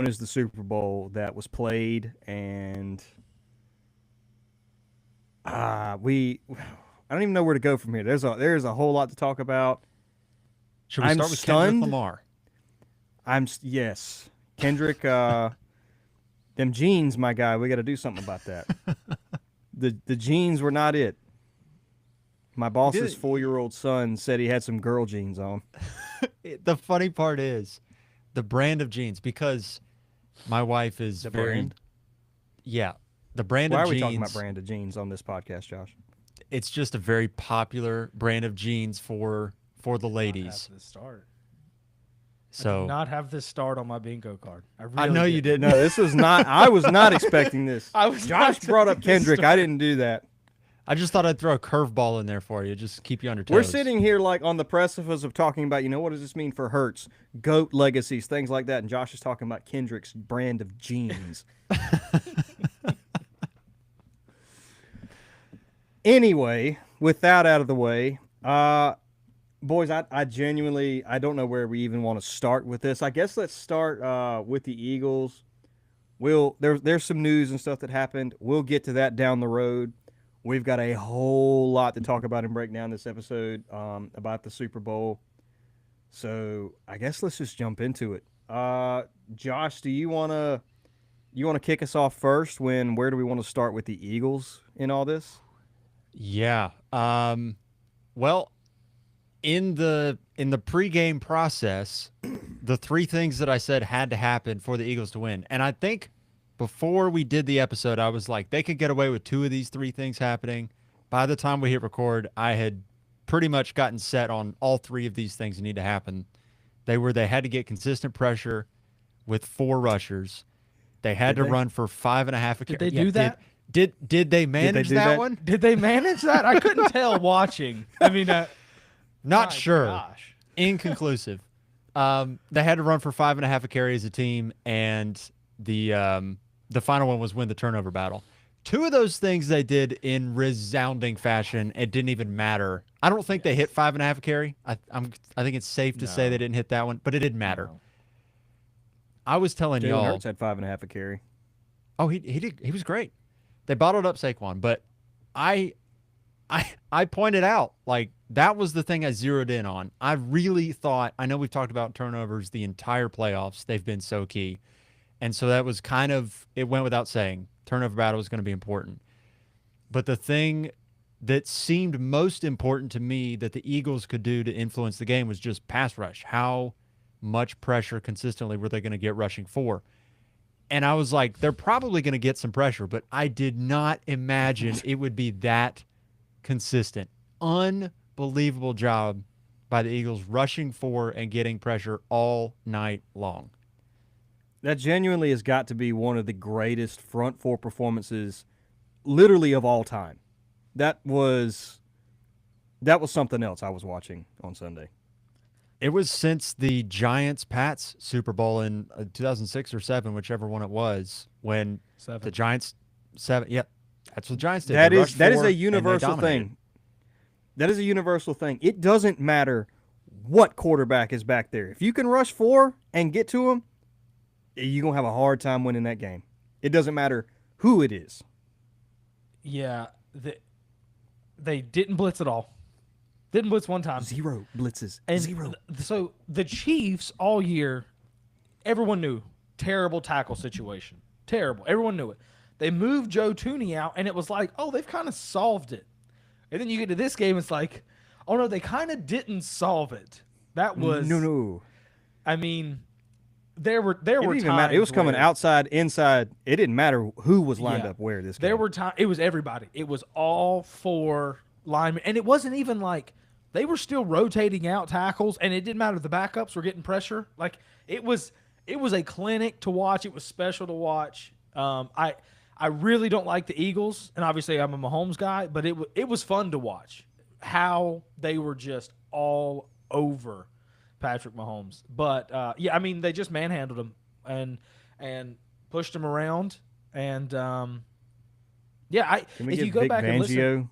as the Super Bowl that was played, and I don't even know where to go from here. There's a whole lot to talk about. Should we I'm start with Kendrick stunned. Lamar? Yes, Kendrick. Them jeans, my guy. We got to do something about that. The jeans were not it. My boss's did- 4-year-old son said he had some girl jeans on. The funny part is the brand of jeans, because my wife is The very brand? yeah. The brand Why of are we talking about jeans. brand of jeans on this podcast, Josh? It's just a very popular brand of jeans for the Not ladies. have this start. I did So not have this start on my bingo card. I really I know you didn't. didn't. No, this was not. I was not expecting this. I was Josh not brought up expecting this Kendrick. I start. didn't do that. I just thought I'd throw a curveball in there for you, just keep you on your toes. We're sitting here like on the precipice of talking about, what does this mean for Hurts, GOAT legacies, things like that, and Josh is talking about Kendrick's brand of jeans. Anyway, with that out of the way, boys, I genuinely I don't know where we even want to start with this. I guess let's start with the Eagles. There's some news and stuff that happened. We'll get to that down the road. We've got a whole lot to talk about and break down this episode about the Super Bowl. So I guess let's just jump into it. Josh, do you wanna kick us off first? Where do we want to start with the Eagles in all this? Yeah. Well, in the pregame process, the three things that I said had to happen for the Eagles to win. And I think before we did the episode, I was like, they could get away with two of these three things happening. By the time we hit record, I had pretty much gotten set on all three of these things that need to happen. They had to get consistent pressure with 4 rushers. They had Did to they? run for 5.5. Did they do that? Did they manage do that that? one? Did they manage that? I couldn't tell watching. I mean, Not my sure. Gosh. Inconclusive. They had to run for 5.5 a carry as a team, and the final one was win the turnover battle. 2 of those things they did in resounding fashion. It didn't even matter. I don't think they hit 5.5 a carry. I think it's safe to say No. they didn't hit that one, but it didn't matter. No. I was telling Jalen y'all. Hurts had 5.5 a carry. Oh, he did. He was great. They bottled up Saquon, but I pointed out, like, that was the thing I zeroed in on. I really thought, I know we've talked about turnovers the entire playoffs. They've been so key. And so that was kind of, it went without saying. Turnover battle was going to be important. But the thing that seemed most important to me that the Eagles could do to influence the game was just pass rush. How much pressure consistently were they going to get rushing for? And I was like, they're probably going to get some pressure, but I did not imagine it would be that consistent. Unbelievable job by the Eagles rushing for and getting pressure all night long. That genuinely has got to be one of the greatest front 4 performances literally of all time. That was something else I was watching on Sunday. It was since the Giants-Pats Super Bowl in 2006 or 7, whichever one it was, when 7. the Giants 7. Yep, that's what the Giants did. That They is rushed that is for a and they universal dominated. thing. That is a universal thing. It doesn't matter what quarterback is back there. If you can rush 4 and get to him, you're going to have a hard time winning that game. It doesn't matter who it is. Yeah, they didn't blitz at all. Didn't blitz one time. 0 blitzes. And 0. So the Chiefs all year, everyone knew, terrible tackle situation. Terrible. Everyone knew it. They moved Joe Tooney out, and it was like, oh, they've kind of solved it. And then you get to this game, it's like, oh, no, they kind of didn't solve it. That was No. I mean, there were It didn't even times matter. It was coming where- outside, inside. It didn't matter who was lined Yeah. up where this game. There were times it was everybody. It was all 4 linemen, and it wasn't even like they were still rotating out tackles, and it didn't matter if the backups were getting pressure. Like it was a clinic to watch. It was special to watch. I really don't like the Eagles, and obviously I'm a Mahomes guy, but it was fun to watch how they were just all over Patrick Mahomes. But yeah, I mean they just manhandled him and pushed him around, and yeah, Can we if give you go Vic back and listen, Fangio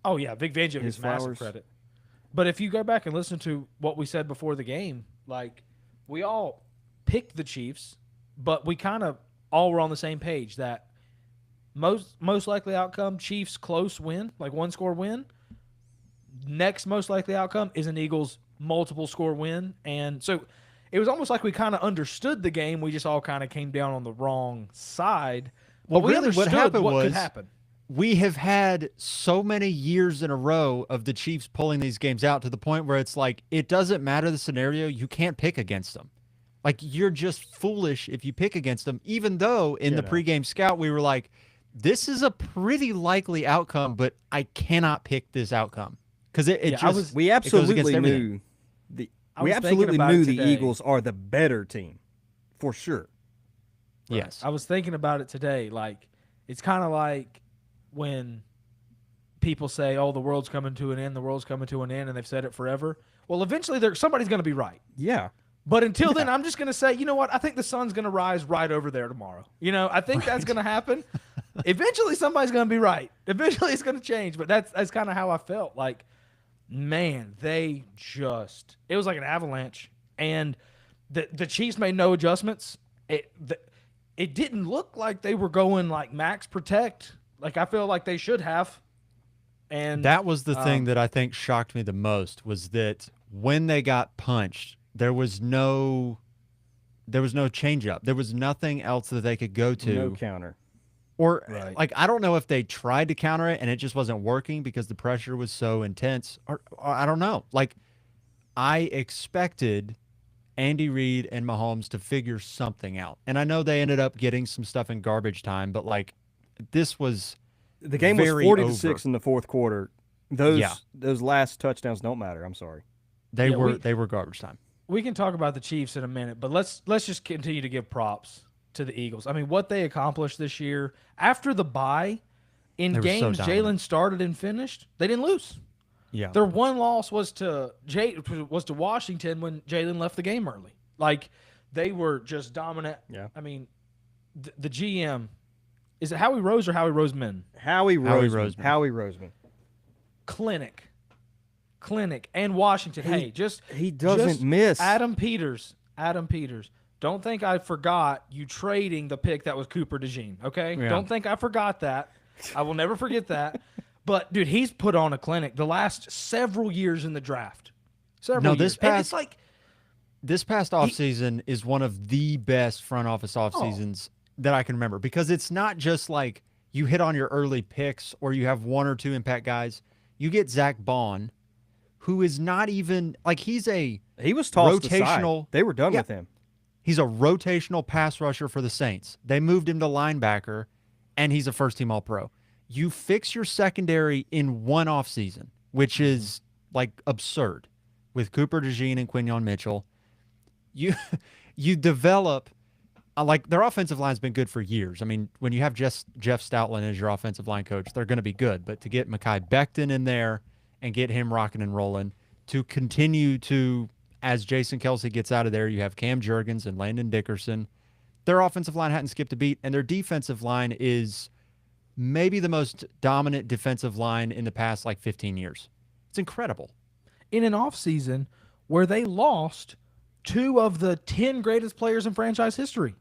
oh yeah, Vic Fangio his gets massive flowers? credit. But if you go back and listen to what we said before the game, like we all picked the Chiefs, but we kind of all were on the same page that most likely outcome, Chiefs close win, like 1-score win. Next most likely outcome is an Eagles multiple score win. And so it was almost like we kind of understood the game. We just all kind of came down on the wrong side. Well, But we really, understood what happened what was could happen. we have had so many years in a row of the Chiefs pulling these games out to the point where it's like it doesn't matter the scenario. You can't pick against them. Like, you're just foolish if you pick against them, even though in the pregame scout we were like, this is a pretty likely outcome, but I cannot pick this outcome. Because we absolutely knew the Eagles are the better team, for sure. Right. Yes, I was thinking about it today. Like, it's kind of like when people say, "Oh, the world's coming to an end. The world's coming to an end," and they've said it forever. Well, eventually, somebody's going to be right. Yeah. But until then, I'm just going to say, you know what? I think the sun's going to rise right over there tomorrow. I think that's going to happen. Eventually, somebody's going to be right. Eventually, it's going to change. But that's kind of how I felt. Like, man, it was like an avalanche. And the Chiefs made no adjustments. It didn't look like they were going like max protect. Like, I feel like they should have. And that was the thing that I think shocked me the most, was that when they got punched, there was no change up. There was nothing else that they could go to. No counter. Or like, I don't know if they tried to counter it and it just wasn't working because the pressure was so intense, or I don't know. Like, I expected Andy Reid and Mahomes to figure something out. And I know they ended up getting some stuff in garbage time, but like, the game was 40-6 in the fourth quarter. Those last touchdowns don't matter. I'm sorry. They were garbage time. We can talk about the Chiefs in a minute, but let's just continue to give props to the Eagles. I mean, what they accomplished this year after the bye, in games Jalen started and finished, they didn't lose. Yeah, their one loss was to Washington when Jalen left the game early. Like, they were just dominant. Yeah, I mean, the GM, is it Howie Rose or Howie Roseman? Howie Roseman. Clinic and Washington. He doesn't miss. Adam Peters. Don't think I forgot you trading the pick that was Cooper DeJean. Okay, Don't think I forgot that. I will never forget that. But dude, he's put on a clinic the last several years in the draft. This past offseason is one of the best front office off seasons that I can remember, because it's not just like you hit on your early picks or you have one or two impact guys. You get Zach Bond, who is not even like he was tossed rotational. Aside. They were done with him. He's a rotational pass rusher for the Saints. They moved him to linebacker, and he's a first-team All-Pro. You fix your secondary in one offseason, which is like absurd, with Cooper DeJean and Quinyon Mitchell. You develop like their offensive line's been good for years. I mean, when you have Jeff Stoutland as your offensive line coach, they're going to be good. But to get Mekhi Becton in there and get him rocking and rolling, to continue to, as Jason Kelce gets out of there, you have Cam Jurgens and Landon Dickerson. Their offensive line hadn't skipped a beat, and their defensive line is maybe the most dominant defensive line in the past 15 years. It's incredible. In an offseason where they lost 2 of the 10 greatest players in franchise history.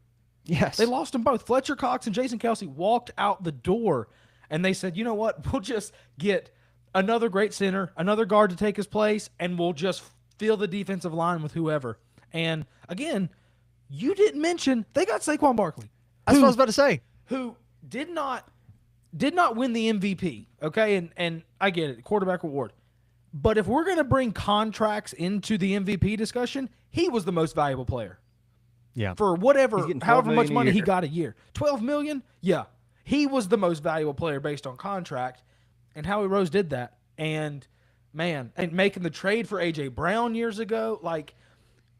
Yes. They lost them both. Fletcher Cox and Jason Kelce walked out the door, and they said, you know what? We'll just get another great center, another guard to take his place, and we'll just fill the defensive line with whoever. And, again, you didn't mention they got Saquon Barkley. That's what I was about to say. Who did not win the MVP, okay? And I get it, quarterback award. But if we're going to bring contracts into the MVP discussion, he was the most valuable player. Yeah. For however much money he got a year. $12 million? Yeah. He was the most valuable player based on contract, and Howie Rose did that. And, man, and making the trade for A.J. Brown years ago, I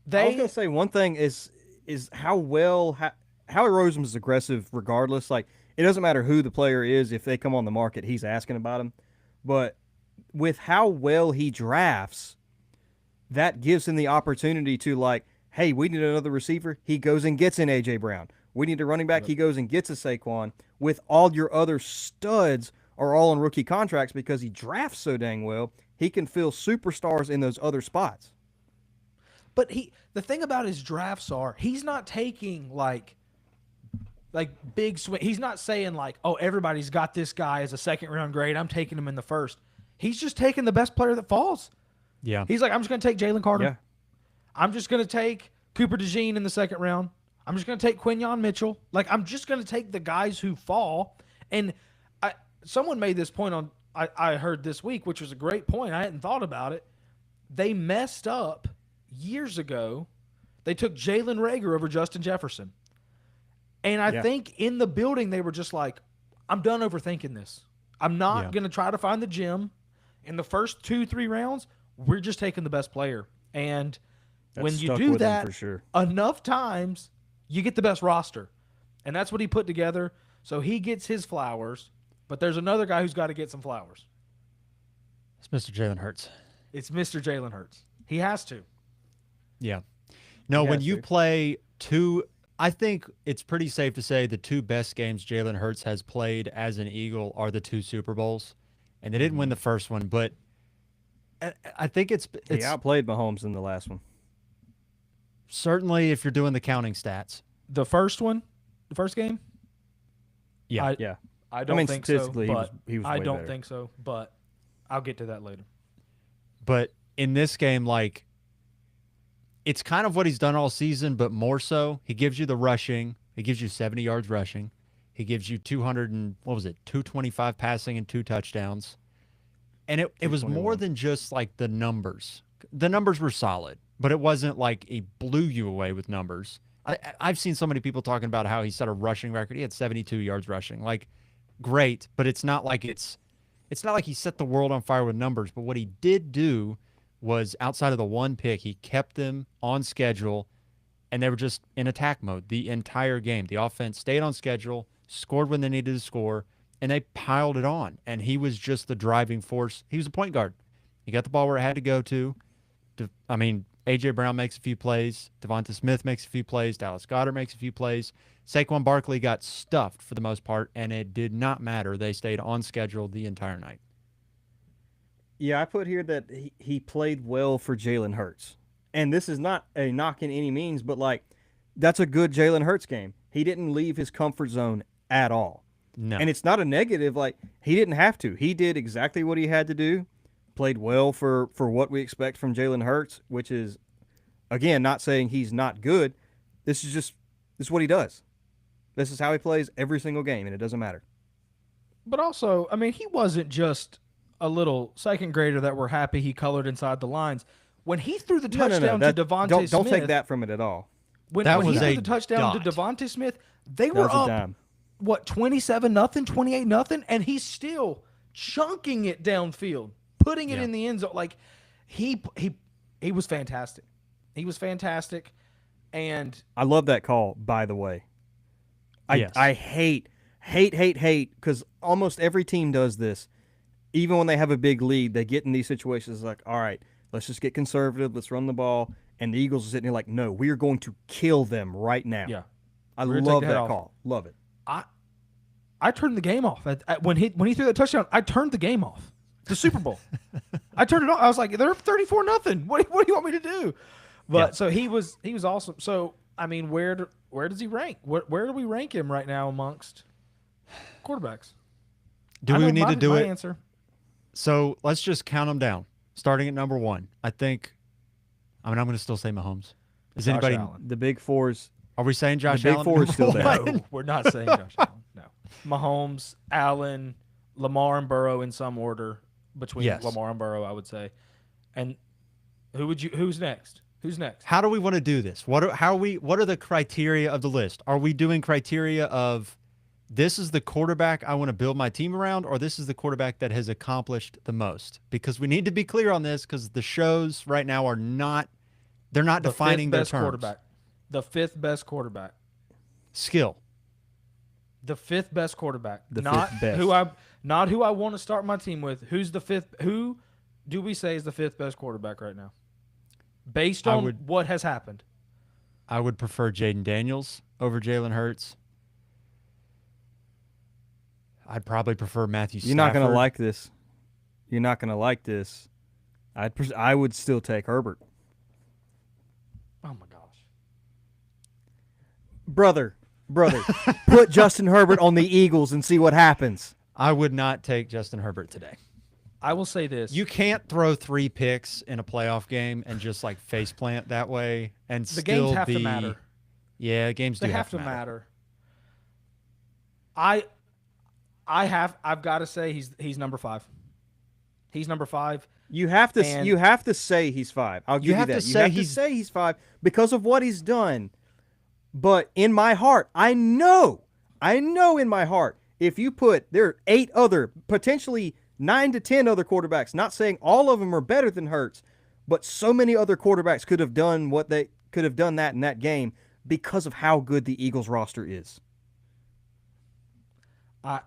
was going to say one thing is how well Howie Roseman is aggressive regardless. Like, it doesn't matter who the player is. If they come on the market, he's asking about him. But with how well he drafts, that gives him the opportunity to, hey, we need another receiver. He goes and gets an A.J. Brown. We need a running back. He goes and gets a Saquon. With all your other studs are all on rookie contracts because he drafts so dang well, he can fill superstars in those other spots. But the thing about his drafts are he's not taking, like big swing. He's not saying like, oh, everybody's got this guy as a second round grade. I'm taking him in the first. He's just taking the best player that falls. Yeah. He's like, I'm just going to take Jalen Carter. Yeah. I'm just going to take Cooper DeJean in the second round. I'm just going to take Quinyon Mitchell. Like, I'm just going to take the guys who fall. And someone made this point on I heard this week, which was a great point. I hadn't thought about it. They messed up years ago. They took Jalen Reagor over Justin Jefferson. And I think in the building they were just like, I'm done overthinking this. I'm not going to try to find the gem. In the first 2-3 rounds, we're just taking the best player. And when you do that for sure. enough times, you get the best roster. And that's what he put together. So he gets his flowers. But there's another guy who's got to get some flowers. It's Mr. Jalen Hurts. It's Mr. Jalen Hurts. He has to. Yeah. No, when you play two, I think it's pretty safe to say the two best games Jalen Hurts has played as an Eagle are the 2 Super Bowls. And they didn't win the first one, but I think it's he outplayed Mahomes in the last one. Certainly if you're doing the counting stats. The first one? The first game? Yeah. I don't think so. Statistically, But he was I way don't better. think so, but I'll get to that later. But in this game, like, it's kind of what he's done all season, but more so. He gives you the rushing. He gives you 70 yards rushing. He gives you 225 passing and 2 touchdowns. And it was more than just like the numbers. The numbers were solid, but it wasn't like he blew you away with numbers. I've seen so many people talking about how he set a rushing record. He had 72 yards rushing. Like, great, but it's not like he set the world on fire with numbers. But what he did do was, outside of the one pick, he kept them on schedule, and they were just in attack mode the entire game. The offense stayed on schedule, scored when they needed to score, and they piled it on. And he was just the driving force. He was a point guard. He got the ball where it had to go to. I mean, A.J. Brown makes a few plays. Devonta Smith makes a few plays. Dallas Goedert makes a few plays. Saquon Barkley got stuffed for the most part, and it did not matter. They stayed on schedule the entire night. Yeah, I put here that he played well for Jalen Hurts. And this is not a knock in any means, but, like, that's a good Jalen Hurts game. He didn't leave his comfort zone at all. No. And it's not a negative. Like, he didn't have to. He did exactly what he had to do, played well for what we expect from Jalen Hurts, which is, again, not saying he's not good. This is what he does. This is how he plays every single game, and it doesn't matter. But also, I mean, he wasn't just a little second grader that we're happy he colored inside the lines. When he threw the touchdown to Devontae Smith. Don't take that from it at all. When That he was threw a the touchdown dot. to Devontae Smith, they That were was a up, dime. 27-0, 28-0, and he's still chunking it downfield, putting it in the end zone. Like, he was fantastic. He was fantastic, and I love that call, by the way. Yes. I hate, because almost every team does this. Even when they have a big lead, they get in these situations like, all right, let's just get conservative, let's run the ball. And the Eagles are sitting there like, no, we are going to kill them right now. yeah, I We're gonna love take the head that off. call. Love it. I turned the game off when he threw that touchdown. I turned the game off. The Super Bowl. I turned it off. I was like, they're 34-0. What do you want me to do? But so he was awesome. So I mean, where does he rank? Where do we rank him right now amongst quarterbacks? Do we need to do my it? Answer. So let's just count them down. Starting at number 1, I'm going to still say Mahomes. Is Josh anybody? Allen. The big fours. Are we saying Josh The big Allen? four is still there. No, we're not saying Josh Allen. No, Mahomes, Allen, Lamar, and Burrow in some order between Yes. Lamar and Burrow, I would say. And who's next? Who's next? How do we want to do this? What are the criteria of the list? Are we doing criteria of this is the quarterback I want to build my team around, or this is the quarterback that has accomplished the most? Because we need to be clear on this, because the shows right now are not defining their terms. Quarterback. The fifth best quarterback. Skill. The fifth best quarterback. The not fifth best. who I want to start my team with. Who's the fifth? Who do we say is the fifth best quarterback right now? Based on what has happened. I would prefer Jaden Daniels over Jalen Hurts. I'd probably prefer Matthew Stafford. You're not going to like this. You're not going to like this. I would still take Herbert. Oh my gosh. Brother, brother, put Justin Herbert on the Eagles and see what happens. I would not take Justin Herbert today. I will say this. You can't throw 3 picks in a playoff game and just like face plant that way and the still games have be. to matter. Yeah, games do They have to matter. I've got to say he's number 5. He's number 5. You have to say he's 5. I'll give you have that. to You say have to say he's 5 because of what he's done. But in my heart, I know in my heart, if you put there are 8 other, potentially 9 to 10 other quarterbacks, not saying all of them are better than Hurts, but so many other quarterbacks could have done what they could have done that in that game because of how good the Eagles roster is. I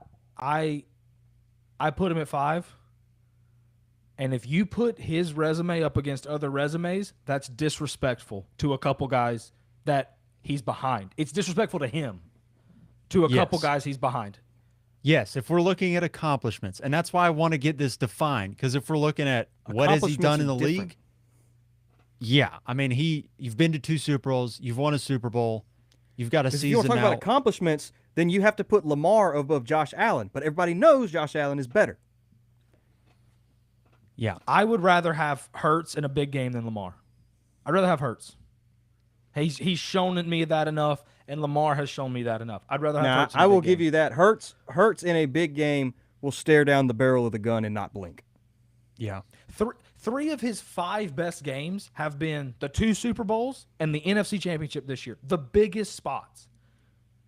put him at 5. And if you put his resume up against other resumes, that's disrespectful to a couple guys that he's behind. It's disrespectful to him, to a couple guys he's behind. Yes, if we're looking at accomplishments, and that's why I want to get this defined, because if we're looking at what has he done in the league, yeah, I mean, you've been to 2 Super Bowls, you've won a Super Bowl, you've got a season now. If you want to talk about accomplishments, then you have to put Lamar above Josh Allen, but everybody knows Josh Allen is better. Yeah, I would rather have Hurts in a big game than Lamar. I'd rather have Hurts. He's shown me that enough, and Lamar has shown me that enough. I'd rather have Hurts in a I will big give game. you that. Hurts in a big game will stare down the barrel of the gun and not blink. yeah. 3 of his 5 best games have been the 2 Super Bowls and the NFC Championship this year, the biggest spots.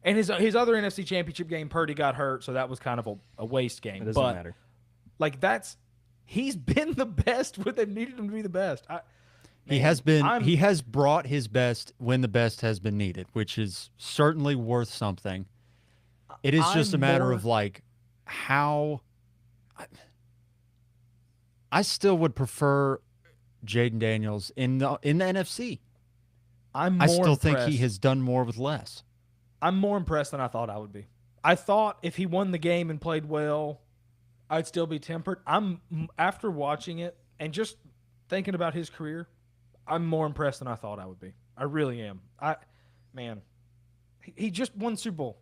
And his other NFC Championship game, Purdy got hurt, so that was kind of a waste game. It doesn't matter. Like he's been the best when they've needed him to be the best. He has brought his best when the best has been needed, which is certainly worth something. It is just a matter of like how I still would prefer Jaden Daniels in the NFC. I still think he has done more with less. I'm more impressed than I thought I would be. I thought if he won the game and played well, I'd still be tempered. After watching it and just thinking about his career, I'm more impressed than I thought I would be. I really am. He just won Super Bowl.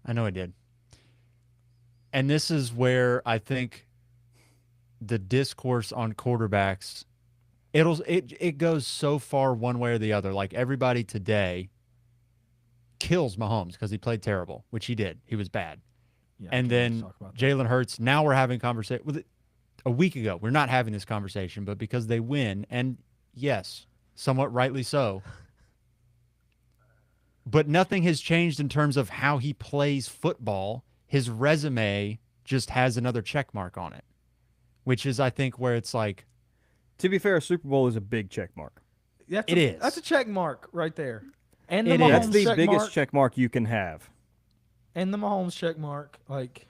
I know he did. And this is where I think the discourse on quarterbacks, it goes so far one way or the other. Like everybody today kills Mahomes because he played terrible, which he did. He was bad. Yeah, and then Jalen Hurts, now we're having conversation with a week ago. We're not having this conversation, but because they win, and yes, somewhat rightly so. But nothing has changed in terms of how he plays football. His resume just has another check mark on it, which is, I think, where it's like. To be fair, a Super Bowl is a big check mark. It is. That's a check mark right there. And the That's Mahomes the biggest check mark you can have. And the Mahomes check mark, like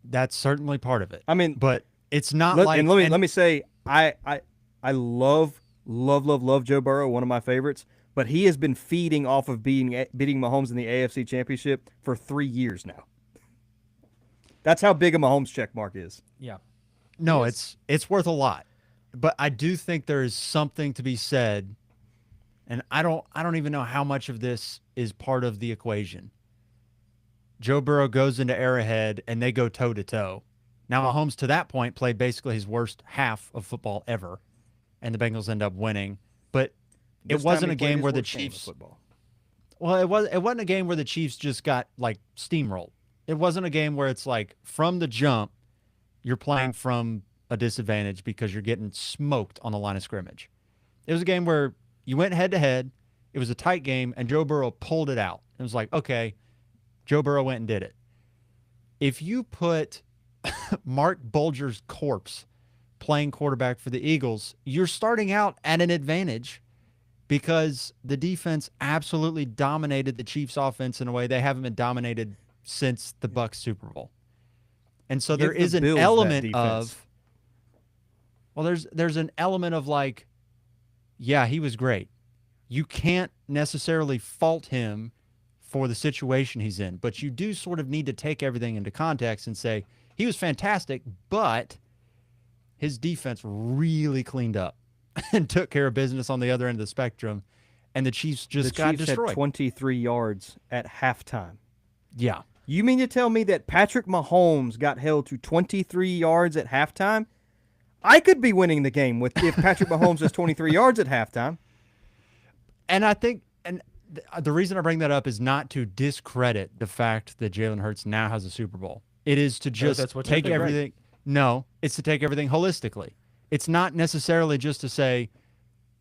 that's certainly part of it. I mean, but it's not let me say, I love Joe Burrow, one of my favorites. But he has been feeding off of beating Mahomes in the AFC Championship for 3 years now. That's how big a Mahomes check mark is. Yeah. No, it's worth a lot. But I do think there is something to be said, and I don't even know how much of this is part of the equation. Joe Burrow goes into Arrowhead and they go toe-to-toe. Now Mahomes to that point played basically his worst half of football ever, and the Bengals end up winning. But it wasn't a game where the Chiefs. Well, it wasn't a game where the Chiefs just got like steamrolled. It wasn't a game where it's like from the jump you're playing from a disadvantage because you're getting smoked on the line of scrimmage. It was a game where you went head to head. It was a tight game, and Joe Burrow pulled it out. It was like, okay, Joe Burrow went and did it. If you put Mark Bulger's corpse playing quarterback for the Eagles, you're starting out at an advantage because the defense absolutely dominated the Chiefs' offense in a way they haven't been dominated since the Bucs Super Bowl. And so there is an element of, well, there's an element of like, yeah, he was great. You can't necessarily fault him for the situation he's in, but you do sort of need to take everything into context and say he was fantastic, but his defense really cleaned up and took care of business on the other end of the spectrum. and the Chiefs just The got Chiefs destroyed. had 23 yards at halftime. Yeah. You mean to tell me that Patrick Mahomes got held to 23 yards at halftime? I could be winning the game if Patrick Mahomes has 23 yards at halftime. And I think, the reason I bring that up is not to discredit the fact that Jalen Hurts now has a Super Bowl. It is to just that's what take you're doing. everything. No, it's to take everything holistically. It's not necessarily just to say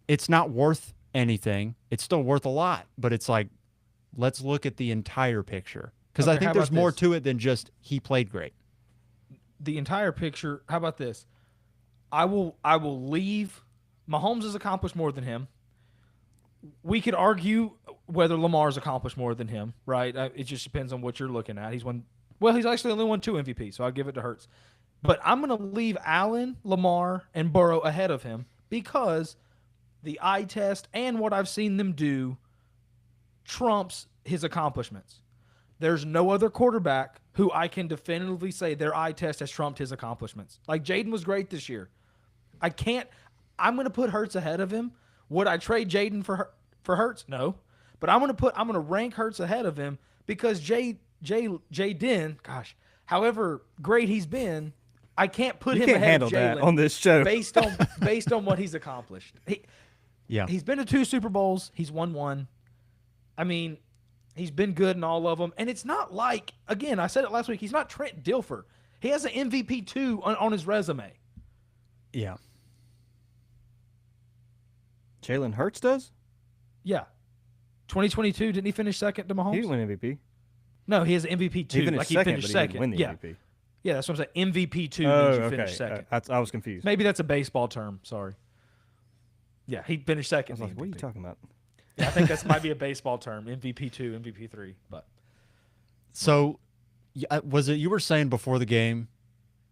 it's not worth anything. It's still worth a lot, but it's like, let's look at the entire picture. Because I Okay, think how there's about more this? to it than just he played great. The entire picture. How about this? I will leave. Mahomes has accomplished more than him. We could argue whether Lamar's accomplished more than him, right? It just depends on what you're looking at. He's actually only won 2 MVPs, so I'll give it to Hurts. But I'm going to leave Allen, Lamar, and Burrow ahead of him because the eye test and what I've seen them do trumps his accomplishments. There's no other quarterback who I can definitively say their eye test has trumped his accomplishments. Like Jaden was great this year. I'm going to put Hurts ahead of him. Would I trade Jaden for Hurts? No. But I'm going to rank Hurts ahead of him because Jaden, gosh, however great he's been, I can't put him can't ahead handle of that Jalen on this show. based on what he's accomplished. He's been to 2 Super Bowls. He's won 1. I mean, he's been good in all of them. And it's not like, again, I said it last week, he's not Trent Dilfer. He has an MVP 2 on his resume. Yeah. Jalen Hurts does? Yeah. 2022, didn't he finish second to Mahomes? He didn't win MVP. No, he has an MVP 2. He finished second, finished but second. he didn't win the yeah. MVP. Yeah, that's what I'm saying. MVP 2 Oh, means you okay. finished second. I was confused. Maybe that's a baseball term. Sorry. Yeah, he finished I second. was like, what are you MVP. talking about? Yeah, I think that might be a baseball term. MVP 2, MVP 3. But So, was it you were saying before the game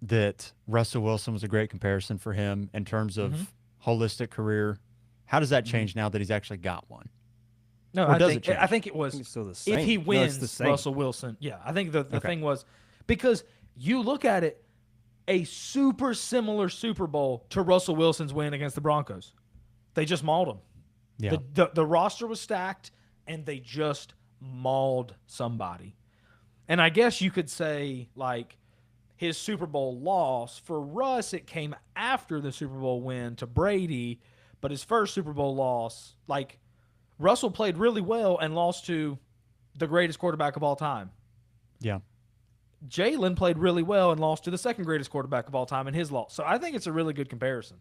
that Russell Wilson was a great comparison for him in terms of holistic career? How does that change now that he's actually got one? no, Or I does think it change? I think it was It's still the same. if he No, it's wins the same. Russell Wilson. Yeah, I think the Okay. thing was because you look at it, a super similar Super Bowl to Russell Wilson's win against the Broncos. They just mauled him. Yeah. The roster was stacked, and they just mauled somebody. And I guess you could say, like, his Super Bowl loss, for Russ, it came after the Super Bowl win to Brady, but his first Super Bowl loss, like, Russell played really well and lost to the greatest quarterback of all time. Yeah. Jalen played really well and lost to the second greatest quarterback of all time in his loss. So I think it's a really good comparison.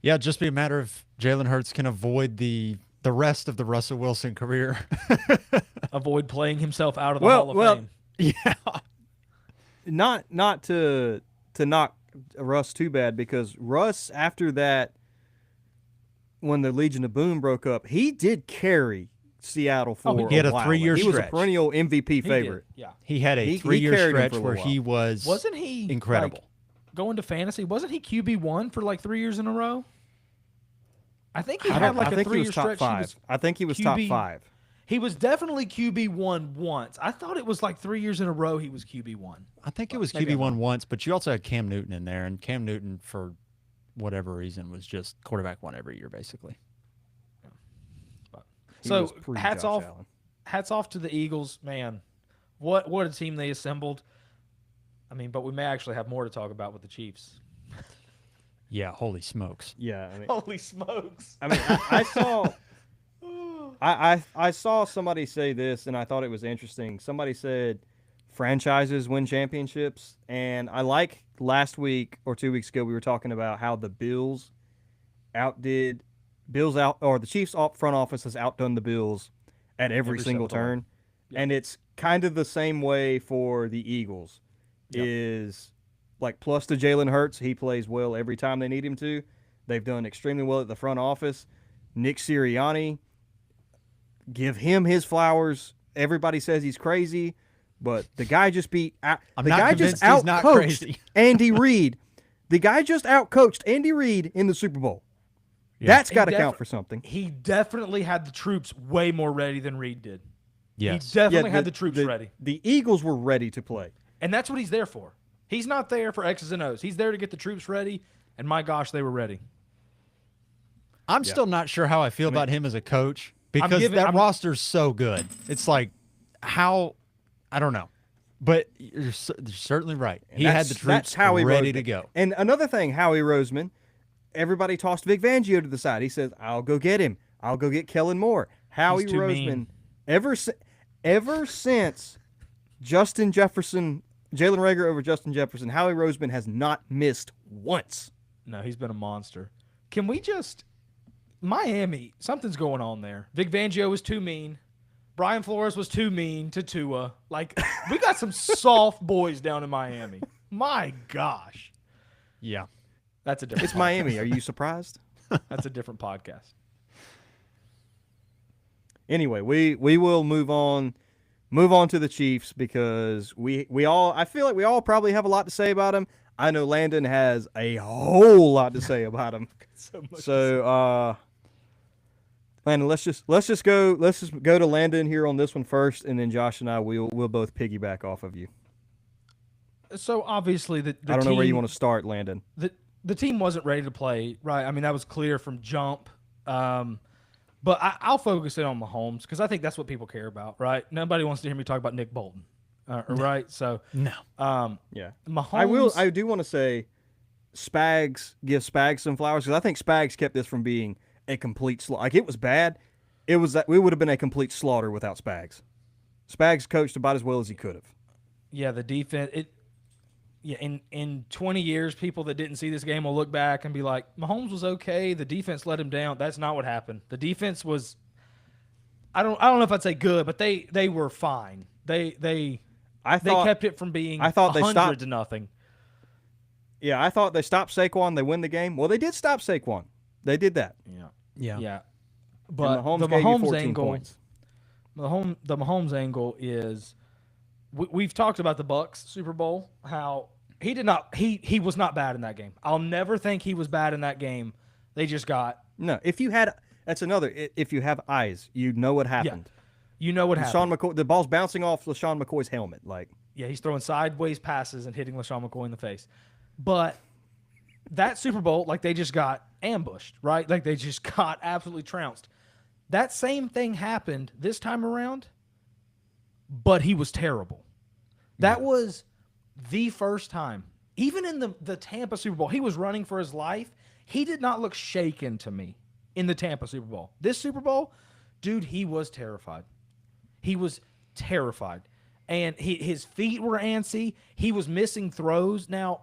Yeah, it'd just be a matter of Jalen Hurts can avoid the rest of the Russell Wilson career. Avoid playing himself out of the Hall of Fame. Yeah. Not to knock Russ too bad, because Russ, after that, when the Legion of Boom broke up, he did carry Seattle for he had a while. 3-year He was a stretch. perennial MVP He favorite. did, yeah. He had a He 3-year carried him stretch for a where little he was Wasn't he incredible. like, going to fantasy? Wasn't he QB1 for like 3 years in a row? I think he had like I a think he 3-year was top stretch. 5. I think he was top QB 5. He was definitely QB1 once. I thought it was like 3 years in a row he was QB1. I think it was maybe I'm QB1 once, but you also had Cam Newton in there, and Cam Newton, for whatever reason, was just quarterback 1 every year, basically. He So was pre hats Josh off, Allen. hats off to the Eagles, man. What a team they assembled. I mean, but we may actually have more to talk about with the Chiefs. Yeah, holy smokes. Yeah, I mean, Holy smokes! I mean, I saw, I saw somebody say this, and I thought it was interesting. Somebody said franchises win championships, and I like last week or 2 weeks ago we were talking about how the Bills the Chiefs front office has outdone the Bills at every single turn, and it's kind of the same way for the Eagles. Yep. Is like plus to Jalen Hurts, he plays well every time they need him to. They've done extremely well at the front office. Nick Sirianni, give him his flowers. Everybody says he's crazy, but the guy just beat. I'm the not guy just convinced he's not outcoached crazy. Andy Reid. The guy just outcoached Andy Reid in the Super Bowl. That's got to count for something. He definitely had the troops way more ready than Reed did. Yes. He definitely had the troops ready. The Eagles were ready to play. And that's what he's there for. He's not there for X's and O's. He's there to get the troops ready, and my gosh, they were ready. I'm still not sure how I feel about him as a coach because that roster's so good. It's like how I don't know. But you're certainly right. He had the troops ready to go. And another thing, Howie Roseman, everybody tossed Vic Fangio to the side. He says, I'll go get him. I'll go get Kellen Moore. Howie Roseman, ever since Justin Jefferson, Jalen Reagor over Justin Jefferson, Howie Roseman has not missed once. No, he's been a monster. Can we just Miami, something's going on there. Vic Fangio was too mean. Brian Flores was too mean to Tua. Like, we got some soft boys down in Miami. My gosh. Yeah. That's a different It's Miami. Are you surprised? That's a different podcast. Anyway, we will move on to the Chiefs because I feel like we all probably have a lot to say about them. I know Landon has a whole lot to say about them. So Landon, let's just go to Landon here on this one first, and then Josh and I we'll both piggyback off of you. So obviously the I don't know where you want to start, Landon. The team wasn't ready to play, right? I mean, that was clear from jump. But I'll focus in on Mahomes because I think that's what people care about, right? Nobody wants to hear me talk about Nick Bolton, right? So no, yeah, Mahomes. I do want to say, give Spags some flowers because I think Spags kept this from being a complete slaughter. Like, it was bad. It was that we would have been a complete slaughter without Spags. Spags coached about as well as he could have. Yeah, the defense. In 20 years, people that didn't see this game will look back and be like, Mahomes was okay. The defense let him down. That's not what happened. The defense was, I don't know if I'd say good, but they were fine. They kept it from being 100 to nothing. Yeah, I thought they stopped Saquon. They win the game. Well, they did stop Saquon. They did that. Yeah. But Mahomes the gave you Mahomes 14 angle, points. the Mahomes angle is, we've talked about the Bucs Super Bowl, how he was not bad in that game. I'll never think he was bad in that game. They just got no. If you have eyes, you know what happened. Yeah, you know what happened. LaShawn McCoy, the ball's bouncing off LaShawn McCoy's helmet. Yeah, he's throwing sideways passes and hitting LaShawn McCoy in the face. But that Super Bowl, they just got ambushed, right? Like, they just got absolutely trounced. That same thing happened this time around, but he was terrible. That was the first time. Even in the Tampa Super Bowl, he was running for his life. He did not look shaken to me in the Tampa Super Bowl. This Super Bowl, dude, he was terrified. He was terrified. And his feet were antsy. He was missing throws. Now,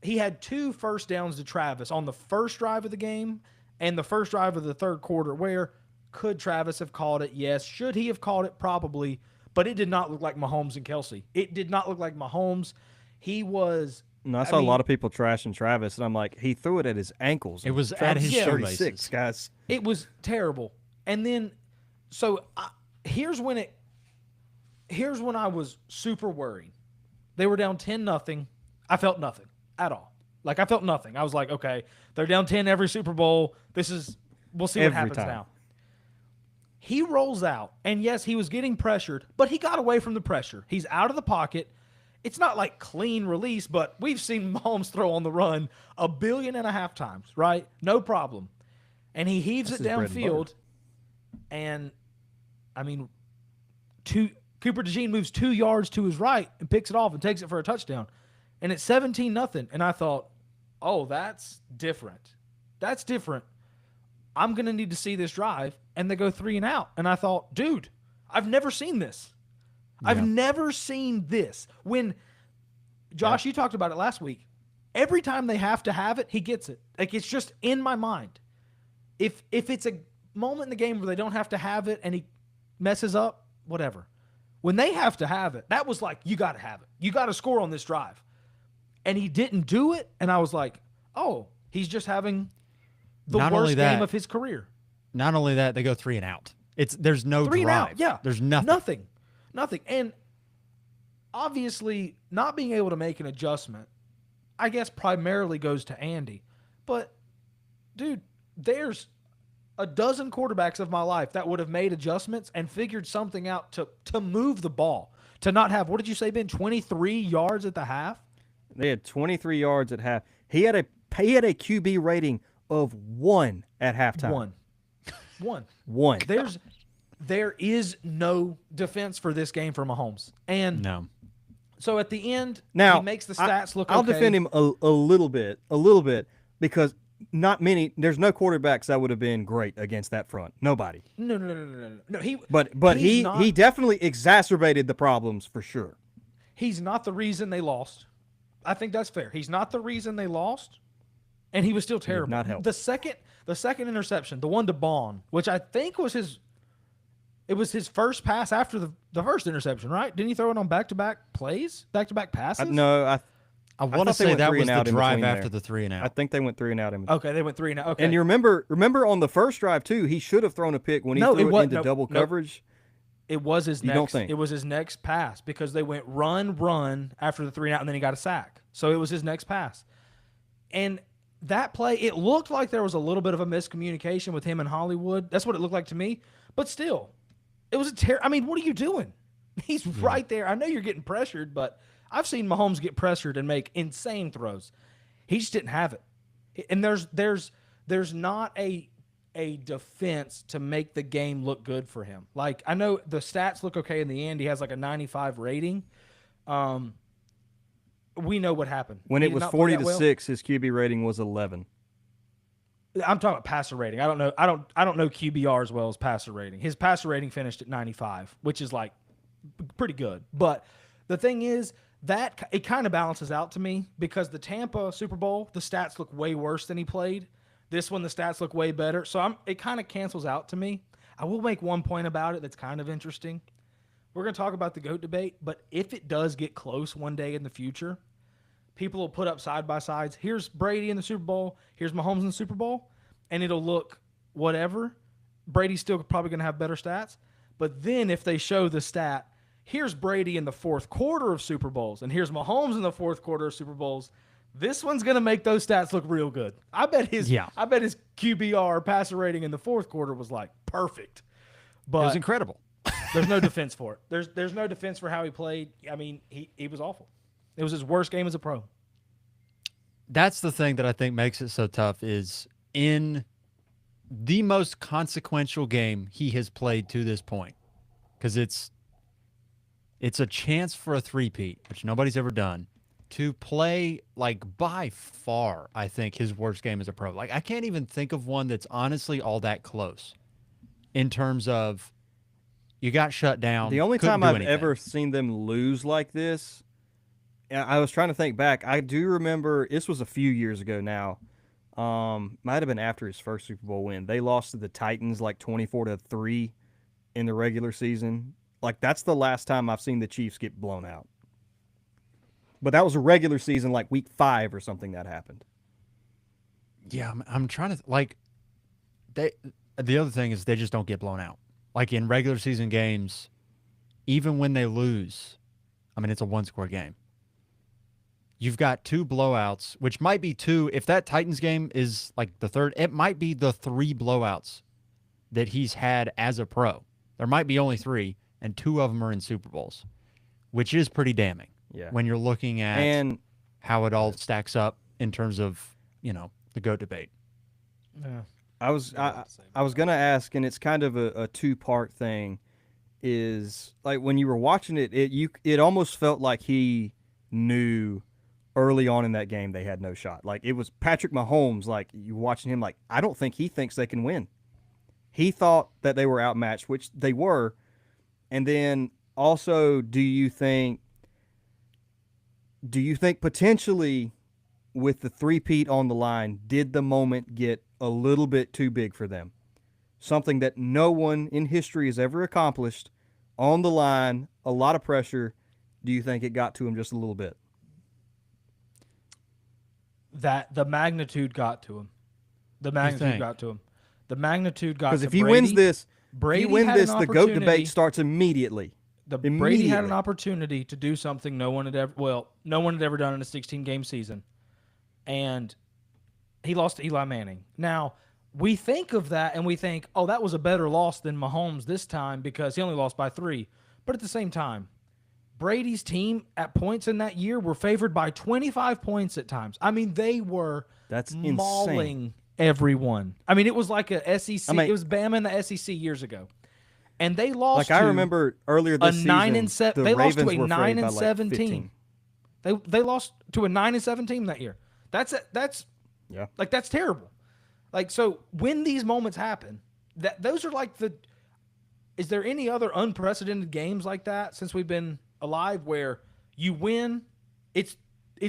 he had 2 first downs to Travis on the first drive of the game and the first drive of the third quarter. Where could Travis have called it? Yes. Should he have called it? Probably. But it did not look like Mahomes and Kelsey. It did not look like Mahomes. He was. No, I saw a lot of people trashing Travis, and I'm like, he threw it at his ankles. It was Travis at his 36, guys. It was terrible. And then, here's when I was super worried. They were down 10-0. I felt nothing at all. I felt nothing. I was like, okay, they're down 10 every Super Bowl. We'll see what happens now. He rolls out, and yes, he was getting pressured, but he got away from the pressure. He's out of the pocket. It's not like clean release, but we've seen Mahomes throw on the run 1.5 billion times, right? No problem. And he heaves it downfield, and I mean, Cooper DeJean moves 2 yards to his right and picks it off and takes it for a touchdown. And it's 17-0. And I thought, oh, that's different. That's different. I'm going to need to see this drive. And they go 3 and out. And I thought, dude, I've never seen this. Yeah. I've never seen this. When, Josh, you talked about it last week. Every time they have to have it, he gets it. It's just in my mind. If it's a moment in the game where they don't have to have it and he messes up, whatever. When they have to have it, that was like, you got to have it. You got to score on this drive. And he didn't do it, and I was like, oh, he's just having the worst game of his career. Not only that, they go 3 and out. There's no 3 drive. And out, yeah. There's nothing. Nothing. And obviously, not being able to make an adjustment, I guess primarily goes to Andy. But, dude, there's a dozen quarterbacks of my life that would have made adjustments and figured something out to move the ball. To not have, what did you say, Ben, 23 yards at the half? They had 23 yards at half. He had a QB rating of one at halftime. One. One. There is no defense for this game for Mahomes. And No. so at the end, Now, he makes the stats look okay. I'll defend him a little bit, because there's no quarterbacks that would have been great against that front. Nobody. No. But he definitely exacerbated the problems for sure. He's not the reason they lost. I think that's fair. He's not the reason they lost, and he was still terrible. not help. The second interception, the one to Bond, which I think was his first pass after the first interception, right? Didn't he throw it on back-to-back plays, back-to-back passes? No, I want to thought they say went that three was and the out in drive between after there. the 3 and out. I think they went 3 and out. Okay, they went 3 and out. Okay. And you remember on the first drive too, he should have thrown a pick when he threw it into double coverage. It was his You don't think? It was his next pass because they went run after the 3 and out, and then he got a sack. So it was his next pass. And that play, it looked like there was a little bit of a miscommunication with him and Hollywood. That's what it looked like to me. But still, it was I mean, what are you doing? He's right there. I know you're getting pressured, but I've seen Mahomes get pressured and make insane throws. He just didn't have it. And there's not a defense to make the game look good for him. Like, I know the stats look okay in the end. He has like a 95 rating. We know what happened. When He it did was not play that 40-6, his QB rating was 11. I'm talking about passer rating. I don't know QBR as well as passer rating. His passer rating finished at 95, which is like pretty good. But the thing is that it kind of balances out to me because the Tampa Super Bowl, the stats look way worse than he played. This one, the stats look way better. So it kind of cancels out to me. I will make one point about it that's kind of interesting. We're going to talk about the GOAT debate, but if it does get close one day in the future, people will put up side by sides. Here's Brady in the Super Bowl. Here's Mahomes in the Super Bowl. And it'll look whatever. Brady's still probably going to have better stats. But then if they show the stat, here's Brady in the fourth quarter of Super Bowls, and here's Mahomes in the fourth quarter of Super Bowls, this one's going to make those stats look real good. I bet his QBR passer rating in the fourth quarter was like perfect. But it was incredible. There's no defense for it. There's no defense for how he played. I mean, he was awful. It was his worst game as a pro. That's the thing that I think makes it so tough is in the most consequential game he has played to this point, because it's a chance for a three-peat, which nobody's ever done, to play like by far, I think, his worst game as a pro. Like, I can't even think of one that's honestly all that close in terms of you got shut down. The only couldn't time do I've anything. ever seen them lose like this, I was trying to think back. I do remember this was a few years ago now. Might have been after his first Super Bowl win. They lost to the Titans like 24-3 in the regular season. Like, that's the last time I've seen the Chiefs get blown out. But that was a regular season, like week 5 or something that happened. Yeah, I'm trying to like. The other thing is they just don't get blown out. Like in regular season games, even when they lose, I mean, it's a one-score game. You've got 2 blowouts, which might be 2. If that Titans game is like the third, it might be the 3 blowouts that he's had as a pro. There might be only 3, and 2 of them are in Super Bowls, which is pretty damning. Yeah. When you're looking at how it all stacks up in terms of, the GOAT debate. Yeah. I was going to ask, and it's kind of a 2-part thing, is like when you were watching it, it almost felt like he knew early on in that game they had no shot. Like, it was Patrick Mahomes, like, you watching him, like, I don't think he thinks they can win. He thought that they were outmatched, which they were. And then also, do you think potentially with the three-peat on the line, did the moment get a little bit too big for them? Something that no one in history has ever accomplished, on the line, a lot of pressure. Do you think it got to him just a little bit? That the magnitude got to him. The magnitude got to him. The magnitude got to Because if he Brady. wins this, Brady if he wins had this, an the GOAT debate opportunity- starts immediately. Brady had an opportunity to do something no one had ever done in a 16-game season, and he lost to Eli Manning. Now, we think of that and we think, oh, that was a better loss than Mahomes this time because he only lost by 3. But at the same time, Brady's team at points in that year were favored by 25 points at times. I mean, they were That's mauling insane. everyone. I mean, it was like a SEC. I mean, It was Bama in the SEC years ago, and they lost. like I remember earlier a this season, 9-7. the They lost Ravens to a were favored 9-7 by like team. They lost to a 9-7 team that year. That's Yeah. like that's terrible. Like, so when these moments happen, those are like the. Is there any other unprecedented games like that since we've been alive where you win? It's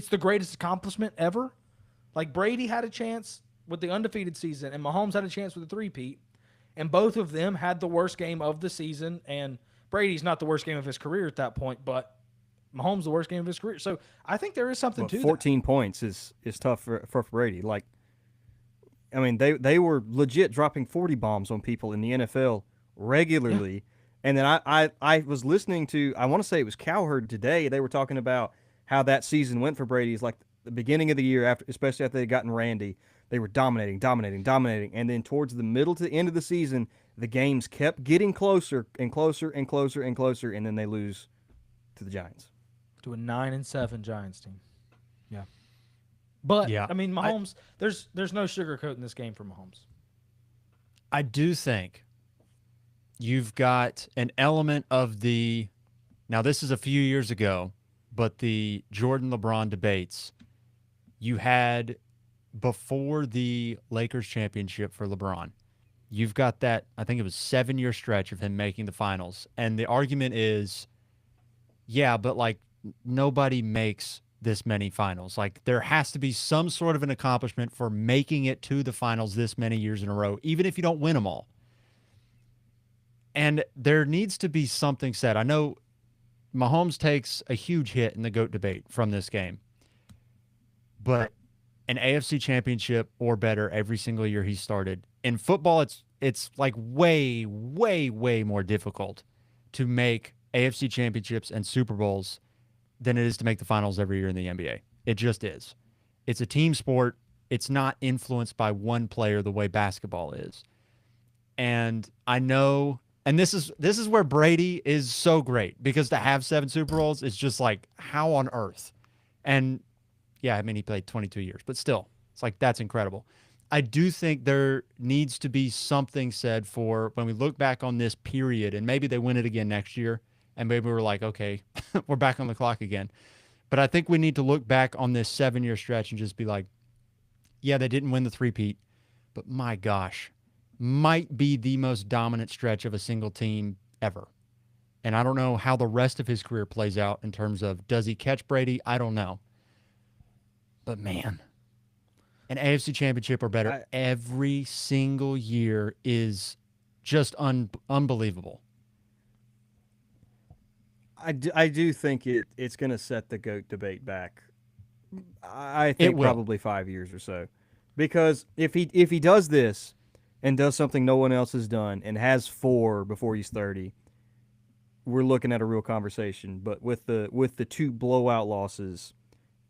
the greatest accomplishment ever. Like Brady had a chance with the undefeated season, and Mahomes had a chance with the three-peat, and both of them had the worst game of the season. And Brady's not the worst game of his career at that point, but Mahomes the worst game of his career. So I think there is something But to 14 points is tough for Brady. Like, I mean, they were legit dropping 40 bombs on people in the NFL regularly. Yeah. And then I was listening to, I want to say it was Cowherd today. They were talking about how that season went for Brady. It's like the beginning of the year, especially after they had gotten Randy, they were dominating. And then towards the middle to the end of the season, the games kept getting closer and closer and closer and closer, and then they lose to the Giants. To a 9-7 Giants team. Yeah. But, yeah, I mean, Mahomes, there's no sugarcoat in this game for Mahomes. I do think you've got an element of the – now, this is a few years ago, but the Jordan-LeBron debates you had before the Lakers championship for LeBron. You've got that, I think it was 7-year stretch of him making the finals. And the argument is, yeah, but, like, nobody makes this many finals. Like, there has to be some sort of an accomplishment for making it to the finals this many years in a row, even if you don't win them all. And there needs to be something said. I know Mahomes takes a huge hit in the GOAT debate from this game, but an AFC championship or better every single year he started. In football, it's like way, way, way more difficult to make AFC championships and Super Bowls than it is to make the finals every year in the NBA. It just is. It's a team sport. It's not influenced by one player the way basketball is. And I know, and this is where Brady is so great, because to have 7 Super Bowls is just like, how on earth? And yeah, I mean, he played 22 years, but still, it's like, that's incredible. I do think there needs to be something said for when we look back on this period, and maybe they win it again next year, and maybe we're like, okay, we're back on the clock again. But I think we need to look back on this 7-year stretch and just be like, yeah, they didn't win the three-peat, but my gosh, might be the most dominant stretch of a single team ever. And I don't know how the rest of his career plays out in terms of, does he catch Brady? I don't know. But man, an AFC championship or better every single year is just unbelievable. I do think it's going to set the GOAT debate back. I think probably 5 years or so, because if he does this and does something no one else has done and has 4 before he's 30, we're looking at a real conversation. But with the 2 blowout losses,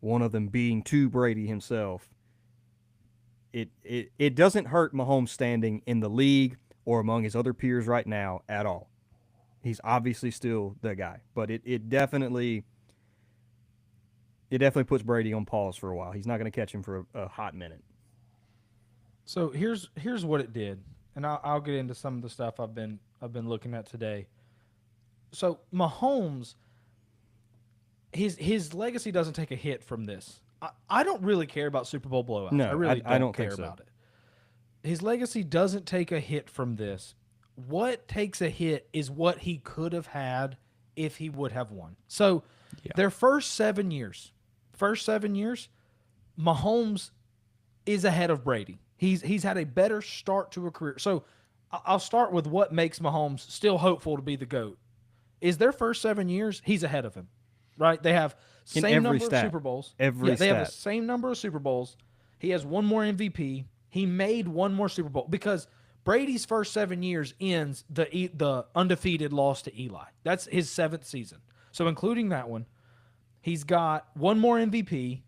one of them being to Brady himself, it doesn't hurt Mahomes' standing in the league or among his other peers right now at all. He's obviously still the guy, but it definitely puts Brady on pause for a while. He's not going to catch him for a hot minute. So here's what it did, and I'll get into some of the stuff I've been looking at today. So Mahomes, his legacy doesn't take a hit from this. I don't really care about Super Bowl blowouts. No, I really don't care think so. about it. His legacy doesn't take a hit from this. What takes a hit is what he could have had if he would have won. So their first 7 years, Mahomes is ahead of Brady. He's had a better start to a career. So I'll start with what makes Mahomes still hopeful to be the GOAT. Is their first 7 years, he's ahead of him, right? They have same number of Super Bowls. They have the same number of Super Bowls. He has one more MVP. He made one more Super Bowl because Brady's first 7 years ends the undefeated loss to Eli. That's his 7th season. So including that one, he's got one more MVP.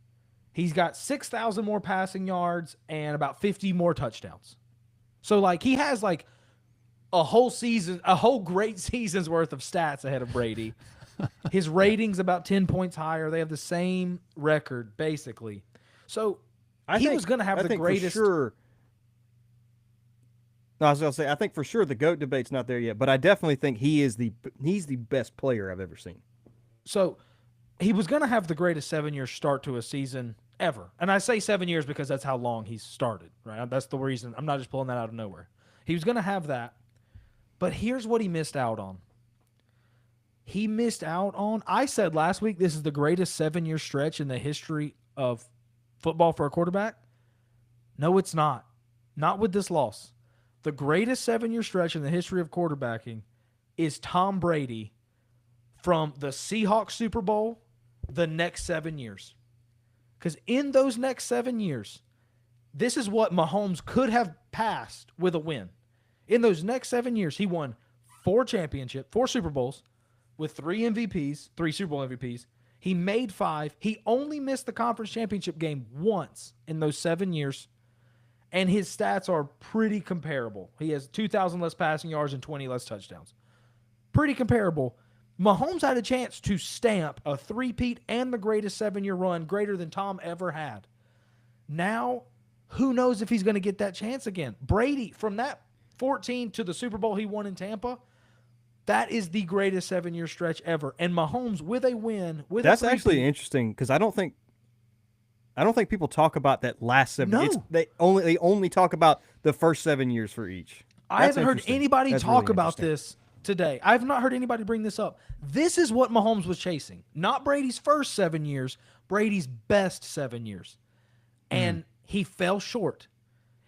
He's got 6,000 more passing yards and about 50 more touchdowns. So like he has like a whole great season's worth of stats ahead of Brady. His rating's about 10 points higher. They have the same record basically. So he was going to have the greatest. For sure, No, I was gonna say I think for sure the GOAT debate's not there yet, but I definitely think he's the best player I've ever seen. So he was going to have the greatest 7 year start to a season ever. And I say 7 years because that's how long he's started, right? That's the reason. I'm not just pulling that out of nowhere. He was going to have that. But here's what he missed out on. He missed out on, I said last week, this is the greatest 7 year stretch in the history of football for a quarterback. No, it's not. Not with this loss. The greatest 7 year stretch in the history of quarterbacking is Tom Brady from the Seahawks Super Bowl the next 7 years. Because in those next 7 years, this is what Mahomes could have passed with a win. In those next 7 years, he won 4 Super Bowls with 3 MVPs, 3 Super Bowl MVPs. He made 5. He only missed the conference championship game once in those 7 years. And his stats are pretty comparable. He has 2,000 less passing yards and 20 less touchdowns. Pretty comparable. Mahomes had a chance to stamp a three-peat and the greatest 7 year run, greater than Tom ever had. Now, who knows if he's going to get that chance again? Brady, from that 14 to the Super Bowl he won in Tampa, that is the greatest 7 year stretch ever. And Mahomes with a win, with That's a actually interesting because I don't think people talk about that last 7 years. No. They only talk about the first 7 years for each. I That's haven't heard interesting. anybody That's talk really about interesting. this today. I have not heard anybody bring this up. This is what Mahomes was chasing. Not Brady's first 7 years, Brady's best 7 years. And he fell short.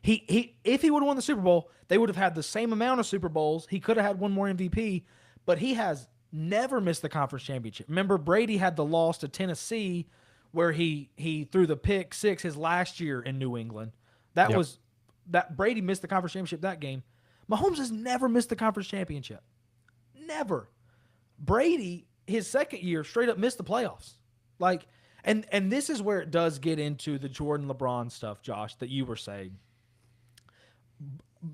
He if he would have won the Super Bowl, they would have had the same amount of Super Bowls. He could have had one more MVP, but he has never missed the conference championship. Remember, Brady had the loss to Tennessee where he threw the pick 6 his last year in New England. That Brady missed the conference championship that game. Mahomes has never missed the conference championship. Never. Brady, his second year, straight up missed the playoffs. Like, and this is where it does get into the Jordan LeBron stuff, Josh, that you were saying.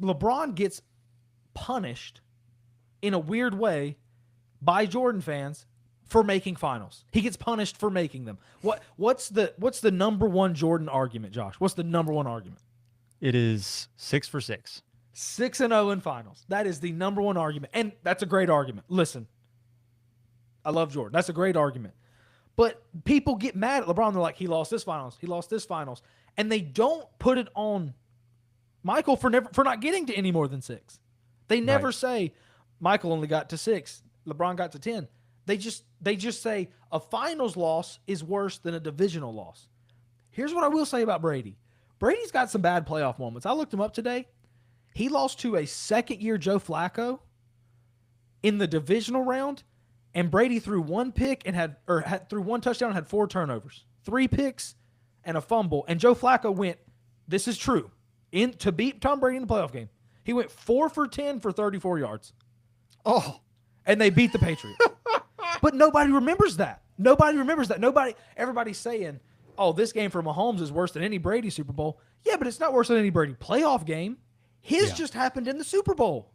LeBron gets punished in a weird way by Jordan fans for making finals. He gets punished for making them. What's the number one Jordan argument, Josh? What's the number one argument? It is 6 for 6. 6-0 in finals. That is the number one argument. And that's a great argument. Listen, I love Jordan. That's a great argument. But people get mad at LeBron. They're like, he lost this finals. He lost this finals. And they don't put it on Michael for not getting to any more than 6. They never say Michael only got to 6. LeBron got to 10. They just say a finals loss is worse than a divisional loss. Here's what I will say about Brady. Brady's got some bad playoff moments. I looked him up today. He lost to a second-year Joe Flacco in the divisional round, and Brady threw one pick and threw one touchdown and had 4 turnovers, 3 picks and a fumble. And Joe Flacco went, this is true, to beat Tom Brady in the playoff game. He went 4 for 10 for 34 yards. Oh, And they beat the Patriots. But nobody remembers that. Everybody's saying, oh, this game for Mahomes is worse than any Brady Super Bowl. Yeah, but it's not worse than any Brady playoff game. His just happened in the Super Bowl.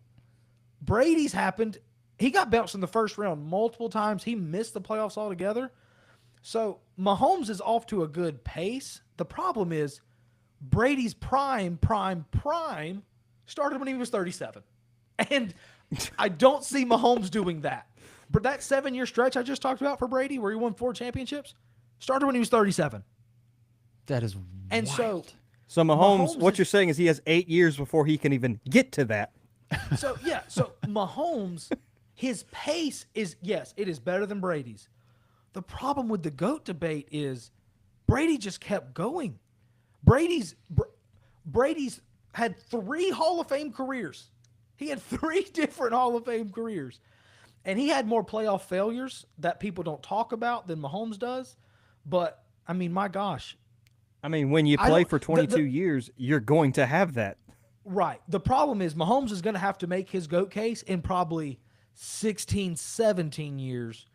Brady's happened. He got bounced in the first round multiple times. He missed the playoffs altogether. So Mahomes is off to a good pace. The problem is Brady's prime started when he was 37. And I don't see Mahomes doing that. But that 7-year stretch I just talked about for Brady where he won 4 championships started when he was 37. that is And wild. So Mahomes, what is- you're saying is he has 8 years before he can even get to that. So Mahomes, his pace is, yes, it is better than Brady's. The problem with the GOAT debate is Brady just kept going. Brady's had 3 Hall of Fame careers. He had 3 different Hall of Fame careers. And he had more playoff failures that people don't talk about than Mahomes does. But, I mean, my gosh. I mean, when you I play don't- for 22 years, you're going to have that. Right. The problem is Mahomes is going to have to make his GOAT case in probably 16, 17 years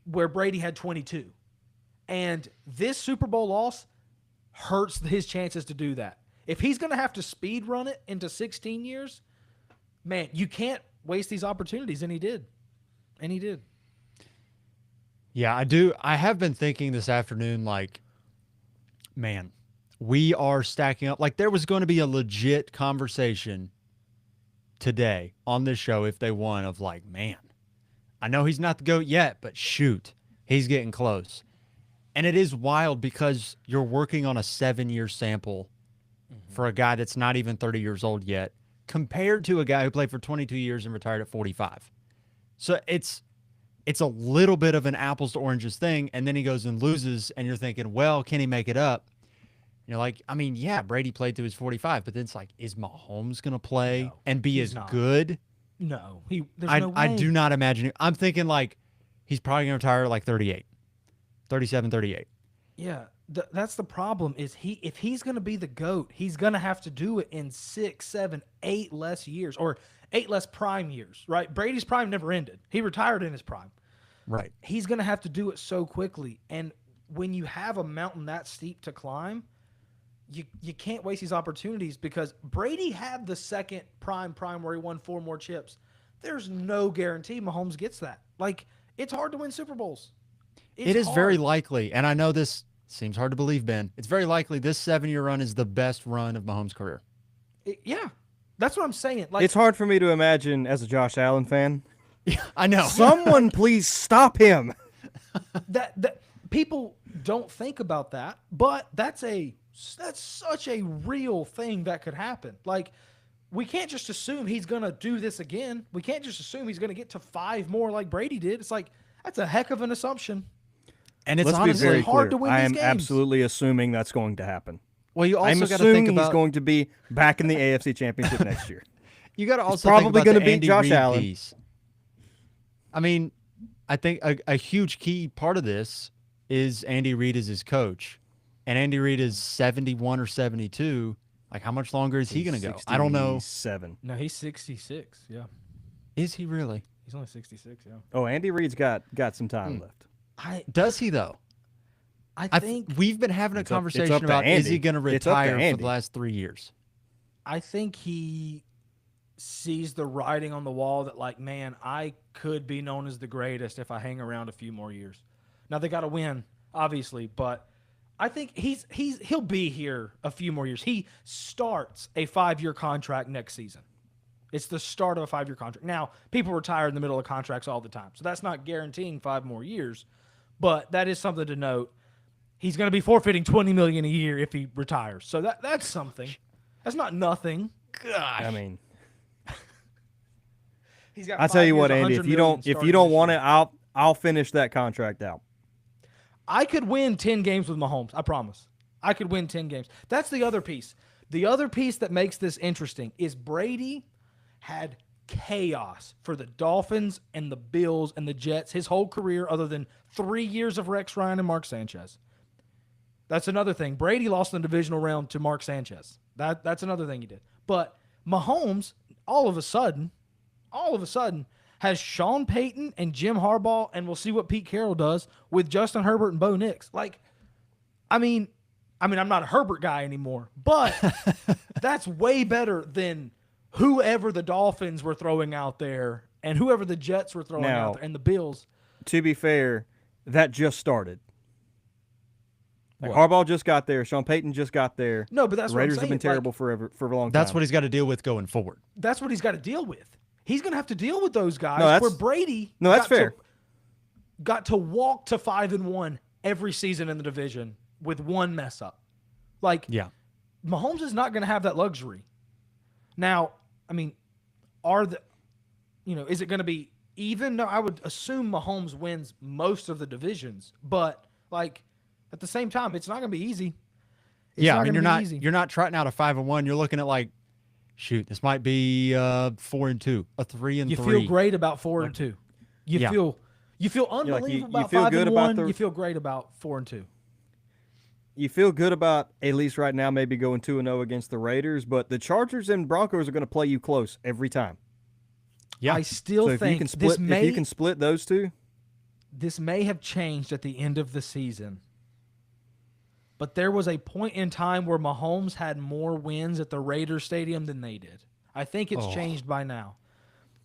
where Brady had 22. And this Super Bowl loss hurts his chances to do that. If he's going to have to speed run it into 16 years, man, you can't waste these opportunities. And he did. Yeah, I do. I have been thinking this afternoon, like, man, we are stacking up. Like, there was going to be a legit conversation today on this show if they won of like, man, I know he's not the GOAT yet, but shoot, he's getting close. And it is wild because you're working on a 7-year sample for a guy that's not even 30 years old yet, compared to a guy who played for 22 years and retired at 45. So it's a little bit of an apples to oranges thing, and then he goes and loses, and you're thinking, well, can he make it up? You're like, I mean, yeah, Brady played to his 45, but then it's like, is Mahomes going to play and be as good? No, there's no way. I do not imagine it. I'm thinking like he's probably going to retire at like 38, 37, 38. Yeah, that's the problem. Is if he's going to be the GOAT, he's going to have to do it in 6, 7, 8 less years, or 8 less prime years. Right? Brady's prime never ended. He retired in his prime. Right. He's going to have to do it so quickly, and when you have a mountain that steep to climb, you can't waste these opportunities, because Brady had the second prime where he won 4 more chips. There's no guarantee Mahomes gets that. Like, it's hard to win Super Bowls. It is hard. very likely, and I know this seems hard to believe, Ben. It's very likely this 7-year run is the best run of Mahomes' career. Yeah, that's what I'm saying. Like, It's hard for me to imagine as a Josh Allen fan. Yeah, I know. Someone please stop him. that people don't think about that, but that's such a real thing that could happen. Like, we can't just assume he's going to do this again. We can't just assume he's going to get to 5 more like Brady did. It's like, that's a heck of an assumption. And it's Let's honestly be very hard to clear. win I these am games. absolutely assuming that's going to happen. Well, you I'm also got to assuming think about he's going to be back in the AFC Championship next year. you got to also probably going to beat Andy Josh Reid Allen. piece. I mean, I think a huge key part of this is Andy Reid as his coach, and Andy Reid is 71 or 72. Like, how much longer is he going to go? I don't know. 7. No, he's 66. Yeah, Is he really? he's only 66. Yeah, Oh, Andy Reid's got some time left. Does he though? I think we've been having a It's up conversation to about is Andy. he going to It's up to retire for Andy. the last 3 years? I think he sees the writing on the wall that, like, man, I could be known as the greatest if I hang around a few more years. Now they got to win, obviously, but I think he'll be here a few more years. He starts a 5-year contract next season. It's the start of a 5-year contract. Now, people retire in the middle of contracts all the time, so that's not guaranteeing 5 more years, but that is something to note. He's going to be forfeiting $20 million a year if he retires, so that's something. That's not nothing. Gosh, I mean, he's got. I'll tell 5 you what, years, Andy. $100 If million you starting don't this want year. it, I'll finish that contract out. I could win 10 games with Mahomes. I promise. I could win 10 games. That's the other piece. The other piece that makes this interesting is Brady had chaos for the Dolphins and the Bills and the Jets his whole career, other than 3 years of Rex Ryan and Mark Sanchez. That's another thing. Brady lost in the divisional round to Mark Sanchez. That's another thing he did. But Mahomes, all of a sudden, has Sean Payton and Jim Harbaugh, and we'll see what Pete Carroll does with Justin Herbert and Bo Nix. Like, I mean, I'm not a Herbert guy anymore, but that's way better than whoever the Dolphins were throwing out there and whoever the Jets were throwing out there and the Bills. To be fair, that just started. Like, What? Harbaugh just got there. Sean Payton just got there. No, but that's the what I'm Raiders have been saying. terrible for a long time. That's what he's got to deal with going forward. That's what he's got to deal with. He's going to have to deal with those guys. No, that's- where Brady that's fair. Got to walk to 5-1 every season in the division with one mess up. Like, Yeah. Mahomes is not going to have that luxury. Now, I mean, is it going to be even? No, I would assume Mahomes wins most of the divisions, but like at the same time, it's not going to be easy. It's Yeah, not I mean gonna be easy. you're not trotting out a 5-1. You're looking at like, shoot, this might be 4-2, a 3-3. You feel great about 4-2. You Yeah. feel unbelievable like, you about feel 5-1. good about the- You feel great about 4-2. You feel good about, at least right now, maybe going 2-0 against the Raiders, but the Chargers and Broncos are going to play you close every time. Yeah. I still So if you think can split, this if you can split those two, may have changed at the end of the season. But there was a point in time where Mahomes had more wins at the Raiders Stadium than they did. I think it's changed by now.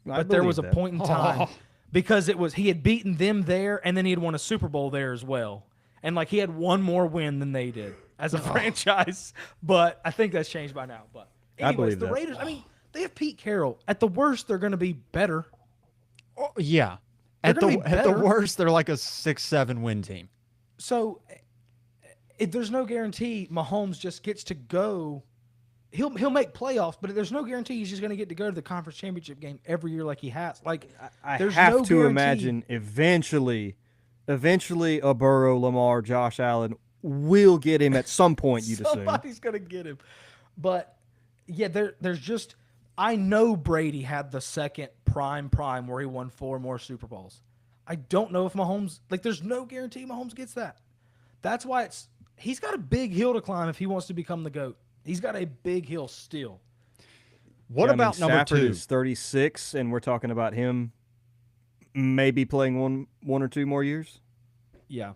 But there was a point in time because he had beaten them there, and then he had won a Super Bowl there as well. And like he had one more win than they did as a franchise. But I think that's changed by now. But I anyways, believe the that. Raiders, They have Pete Carroll. At the worst, they're going to be better. Oh, yeah. They're At gonna the be at the better. worst, they're like a 6-7 win team. So there's no guarantee Mahomes just gets to go. He'll make playoffs, but there's no guarantee he's just going to get to go to the conference championship game every year like he has. Like I there's have no to guarantee. imagine eventually a Burrow, Lamar, Josh Allen will get him at some point. You'd assume. Somebody's going to get him. But yeah, there's just I know Brady had the second prime where he won 4 more Super Bowls. I don't know if Mahomes there's no guarantee Mahomes gets that. That's why he's got a big hill to climb if he wants to become the GOAT. He's got a big hill still. What Yeah, about number Stafford 2? is 36, and we're talking about him maybe playing one or two more years. Yeah.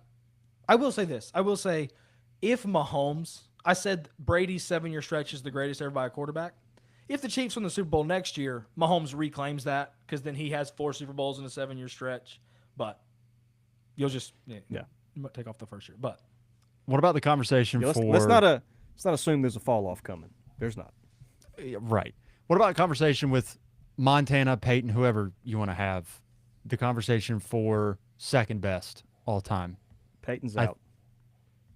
I will say this. I will say if Mahomes, I said Brady's 7-year stretch is the greatest ever by a quarterback. If the Chiefs win the Super Bowl next year, Mahomes reclaims that because then he has 4 Super Bowls in a 7-year stretch. But you'll just take off the first year. But What about the conversation Yeah, for let's not assume there's a fall off coming. There's not. right? What about a conversation with Montana, Peyton, whoever you want to have? The conversation for second best all time. Peyton's out.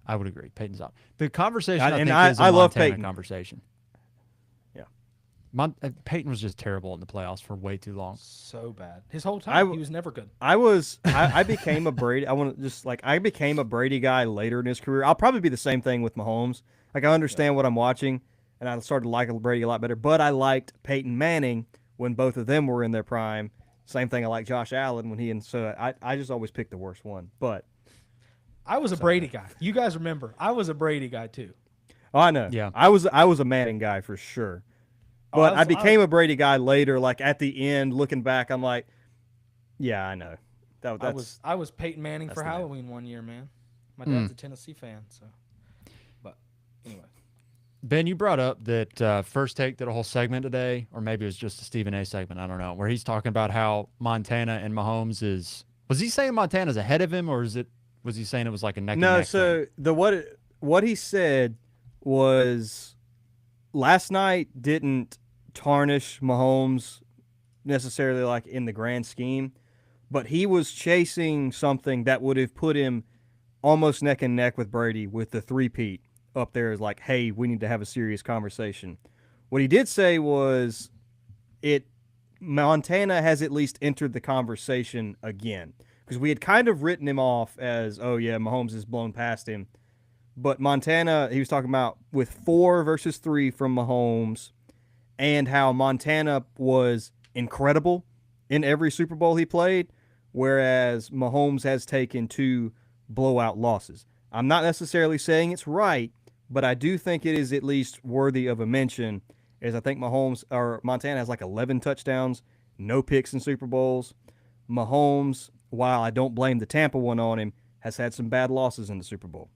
I would agree. Peyton's out. The conversation I think is a I love Montana Peyton. conversation. Yeah. Peyton was just terrible in the playoffs for way too long. so bad. His whole time, he was never good. I became a Brady. I became a Brady guy later in his career. I'll probably be the same thing with Mahomes. Like I understand what I'm watching, and I started liking Brady a lot better. But I liked Peyton Manning when both of them were in their prime. Same thing. I like Josh Allen when I just always pick the worst one. But I was a Brady guy. You guys remember? I was a Brady guy too. oh, I know. Yeah. I was a Manning guy for sure. But I became a Brady guy later. Like at the end, looking back, I'm like, yeah, I know. I was Peyton Manning for the man. Halloween one year, man. My dad's a Tennessee fan, so. But anyway, Ben, you brought up that First Take did a whole segment today, or maybe it was just a Stephen A segment, I don't know, where he's talking about how Montana and Mahomes is. Was he saying Montana's ahead of him, or was he saying it was like a neck and No. neck So thing? what he said was last night didn't tarnish Mahomes necessarily like in the grand scheme, but he was chasing something that would have put him almost neck and neck with Brady with the three-peat up there is like, hey, we need to have a serious conversation. What he did say was Montana has at least entered the conversation again because we had kind of written him off as, oh yeah, Mahomes has blown past him. But Montana, he was talking about with 4 versus 3 from Mahomes and how Montana was incredible in every Super Bowl he played, whereas Mahomes has taken 2 blowout losses. I'm not necessarily saying it's right, but I do think it is at least worthy of a mention, as I think Montana has like 11 touchdowns, no picks in Super Bowls. Mahomes, while I don't blame the Tampa one on him, has had some bad losses in the Super Bowl.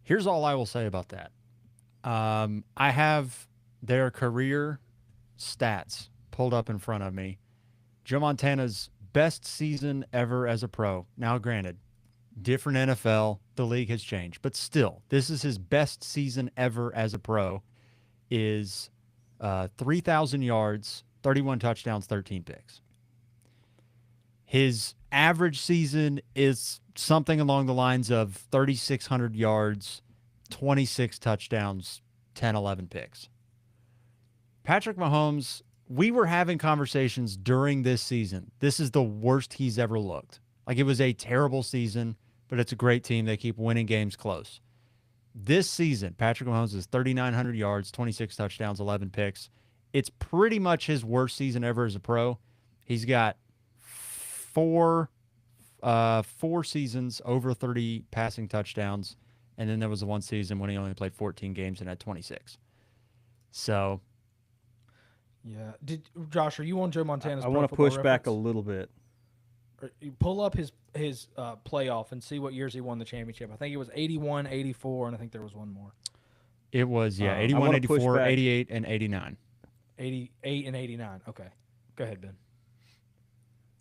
Here's all I will say about that. I have their career stats pulled up in front of me. Joe Montana's best season ever as a pro. Now, granted, different NFL, the league has changed, but still, this is his best season ever as a pro. Is 3,000 yards, 31 touchdowns, 13 picks. His average season is something along the lines of 3,600 yards, 26 touchdowns, 10, 11 picks. Patrick Mahomes, we were having conversations during this season. This is the worst he's ever looked. Like, it was a terrible season, but it's a great team. They keep winning games close. This season, Patrick Mahomes is 3,900 yards, 26 touchdowns, 11 picks. It's pretty much his worst season ever as a pro. He's got four seasons over 30 passing touchdowns, and then there was the one season when he only played 14 games and had 26. So, yeah. Josh, are you on Joe Montana's? I want to push back a little bit. You pull up his playoff and see what years he won the championship. I think it was 81, 84, and I think there was one more. It was, 81, 84, 88, and 89. 88 and 89. Okay. Go ahead, Ben.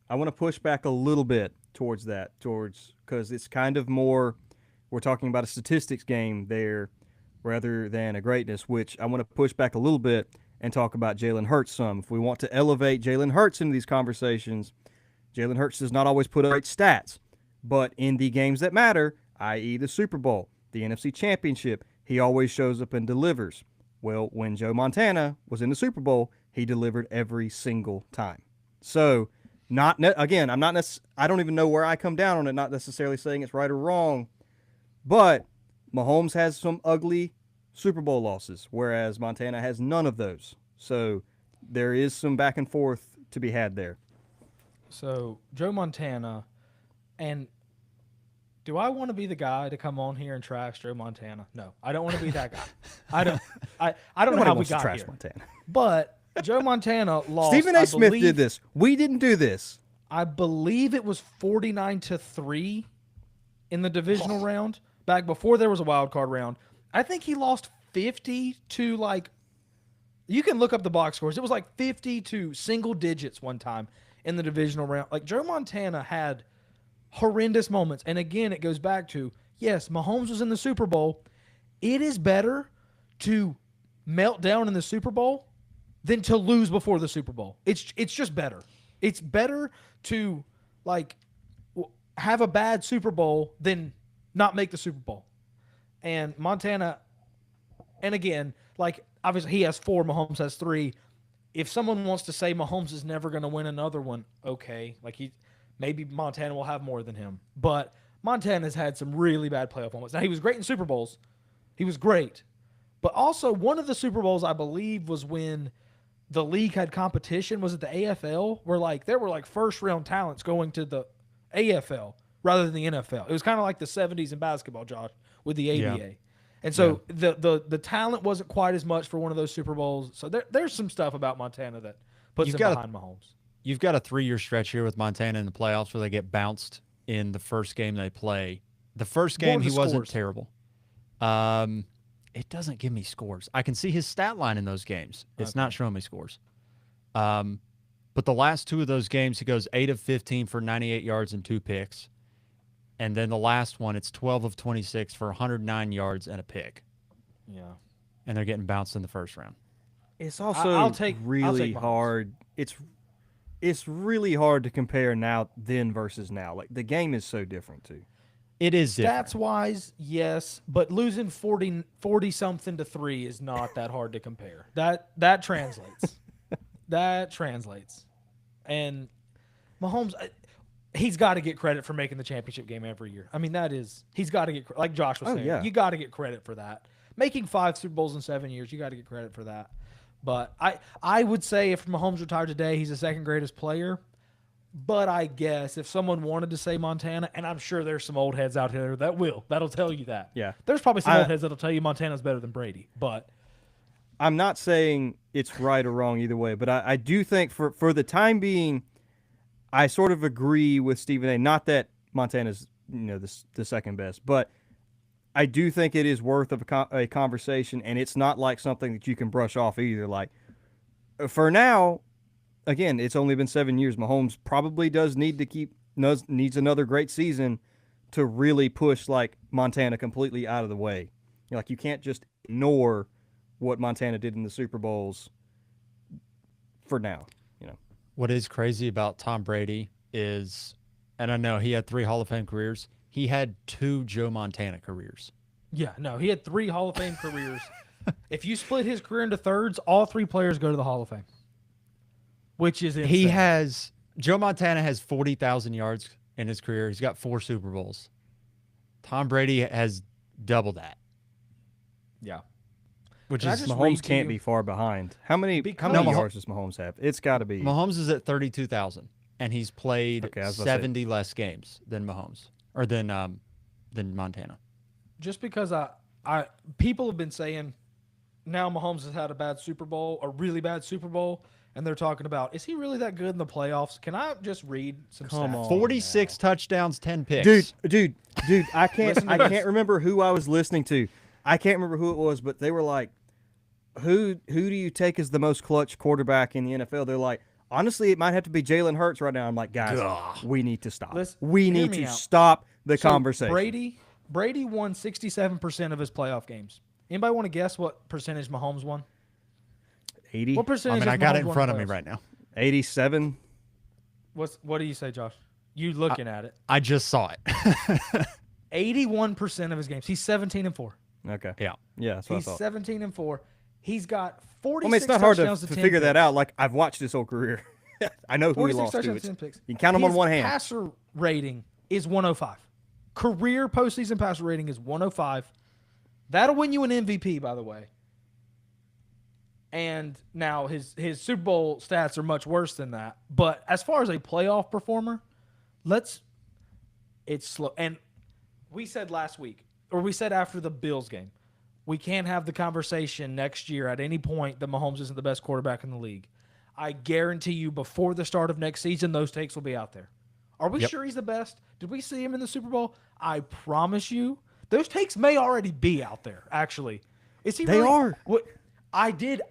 I want to push back a little bit towards because it's kind of more, we're talking about a statistics game there rather than a greatness, which I want to push back a little bit and talk about Jalen Hurts some. If we want to elevate Jalen Hurts into these conversations, Jalen Hurts does not always put up great stats. But in the games that matter, i.e. the Super Bowl, the NFC Championship, he always shows up and delivers. Well, when Joe Montana was in the Super Bowl, he delivered every single time. So, again, I don't even know where I come down on it, not necessarily saying it's right or wrong, but Mahomes has some ugly Super Bowl losses, whereas Montana has none of those. So, there is some back and forth to be had there. So, Joe Montana, and do I want to be the guy to come on here and trash Joe Montana? No, I don't want to be that guy. I don't know how we got trash here. Montana. But Joe Montana lost. Stephen A. Smith did this. We didn't do this. I believe it was 49-3 in the divisional round back before there was a wild card round. I think he lost 50 to like. You can look up the box scores. It was like 50 to single digits one time in the divisional round. Like Joe Montana had horrendous moments. And again, it goes back to, yes, Mahomes was in the Super Bowl. It is better to melt down in the Super Bowl than to lose before the Super Bowl. It's just better. It's better to like have a bad Super Bowl than not make the Super Bowl. And Montana, and again, like obviously he has 4, Mahomes has 3. If someone wants to say Mahomes is never going to win another one, okay, like maybe Montana will have more than him. But Montana's had some really bad playoff moments. Now, he was great in Super Bowls. He was great. But also, one of the Super Bowls, I believe, was when the league had competition. Was it the AFL? Where, like, there were, like, first-round talents going to the AFL rather than the NFL. It was kind of like the 70s in basketball, Josh, with the ABA. Yeah. And so the talent wasn't quite as much for one of those Super Bowls. So there's some stuff about Montana that puts him behind Mahomes. You've got a 3-year stretch here with Montana in the playoffs where they get bounced in the first game they play. The first game, he wasn't terrible. It doesn't give me scores. I can see his stat line in those games. It's not showing me scores. But the last 2 of those games, he goes 8 of 15 for 98 yards and 2 picks. And then the last one, it's 12 of 26 for 109 yards and a pick. Yeah. And they're getting bounced in the first round. It's also really hard. It's really hard to compare then versus now. Like, the game is so different, too. It is different. Stats-wise, yes, but losing 40-something to 3 is not that hard to compare. That translates. That translates. And Mahomes, he's got to get credit for making the championship game every year. I mean, he's got to get, like Josh was saying, you got to get credit for that. Making 5 Super Bowls in 7 years, you got to get credit for that. But I would say if Mahomes retired today, he's the second greatest player. But I guess if someone wanted to say Montana, and I'm sure there's some old heads out there that'll tell you that. Yeah. There's probably some old heads that'll tell you Montana's better than Brady. But I'm not saying it's right or wrong either way, but I do think for the time being, I sort of agree with Stephen A. Not that Montana's the second best, but I do think it is worth of a conversation, and it's not like something that you can brush off either. Like, for now, again, it's only been 7 years. Mahomes probably needs another great season to really push like Montana completely out of the way. You can't just ignore what Montana did in the Super Bowls for now. What is crazy about Tom Brady is, and I know he had 3 Hall of Fame careers, he had 2 Joe Montana careers. Yeah, no, he had 3 Hall of Fame careers. If you split his career into thirds, all 3 players go to the Hall of Fame, which is insane. Joe Montana has 40,000 yards in his career. He's got 4 Super Bowls. Tom Brady has double that. Yeah. Which is Mahomes can't be far behind. How many yards does Mahomes have? It's got to be. Mahomes is at 32,000, and he's played 70 less games than Mahomes or than Montana. Just because people have been saying now Mahomes has had a really bad Super Bowl, and they're talking about, is he really that good in the playoffs? Can I just read some stats? 46 touchdowns, 10 picks. Dude, I can't remember who I was listening to. I can't remember who it was, but they were like, who do you take as the most clutch quarterback in the NFL? They're like, honestly, it might have to be Jalen Hurts right now. I'm like, guys, we need to stop. We need to stop the conversation. Brady won 67% of his playoff games. Anybody want to guess what percentage Mahomes won? 80, What I percentage? mean, I has got Mahomes it in won front the of me playoffs? right now. 87. What do you say, Josh? You looking at it? I just saw it. 81% of his games. He's 17-4. Okay. Yeah. Yeah, that's what I He's thought. 17-4. He's got Well, 46 I mean, it's not hard to, touchdowns to 10 figure that picks. out. Like, I've watched his whole career. I know who he 46 lost to. touchdowns to 10 picks. You can count them on His one hand. passer rating is 105. Career postseason passer rating is 105. That'll win you an MVP, by the way. And now his Super Bowl stats are much worse than that. But as far as a playoff performer, it's slow. And we said last week, or we said after the Bills game, we can't have the conversation next year at any point that Mahomes isn't the best quarterback in the league. I guarantee you before the start of next season, those takes will be out there. Are we sure he's the best? Did we see him in the Super Bowl? I promise you, those takes may already be out there, actually. Is he They really, are. What, I did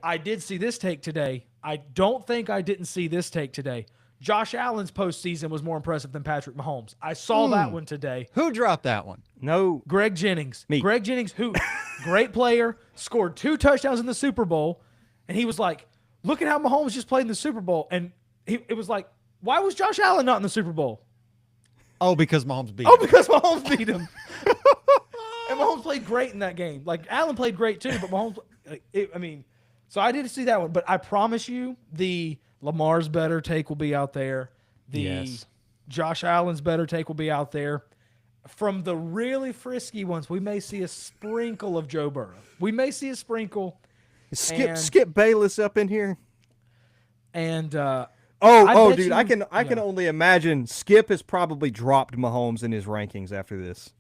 see this take today. I don't think I didn't see this take today. Josh Allen's postseason was more impressive than Patrick Mahomes. I saw that one today. Who dropped that one? No. Greg Jennings. Me. Greg Jennings, who, great player, scored 2 touchdowns in the Super Bowl. And he was like, look at how Mahomes just played in the Super Bowl. And it was like, why was Josh Allen not in the Super Bowl? Oh, because Mahomes beat Oh, him. because Mahomes beat him. And Mahomes played great in that game. Like, Allen played great too, but Mahomes, so I did see that one. But I promise you, the Lamar's better take will be out there. The Yes. Josh Allen's better take will be out there. From the really frisky ones, we may see a sprinkle of Joe Burrow. We may see a sprinkle. Skip Bayless up in here. And Oh, bet dude, you- I can only imagine Skip has probably dropped Mahomes in his rankings after this.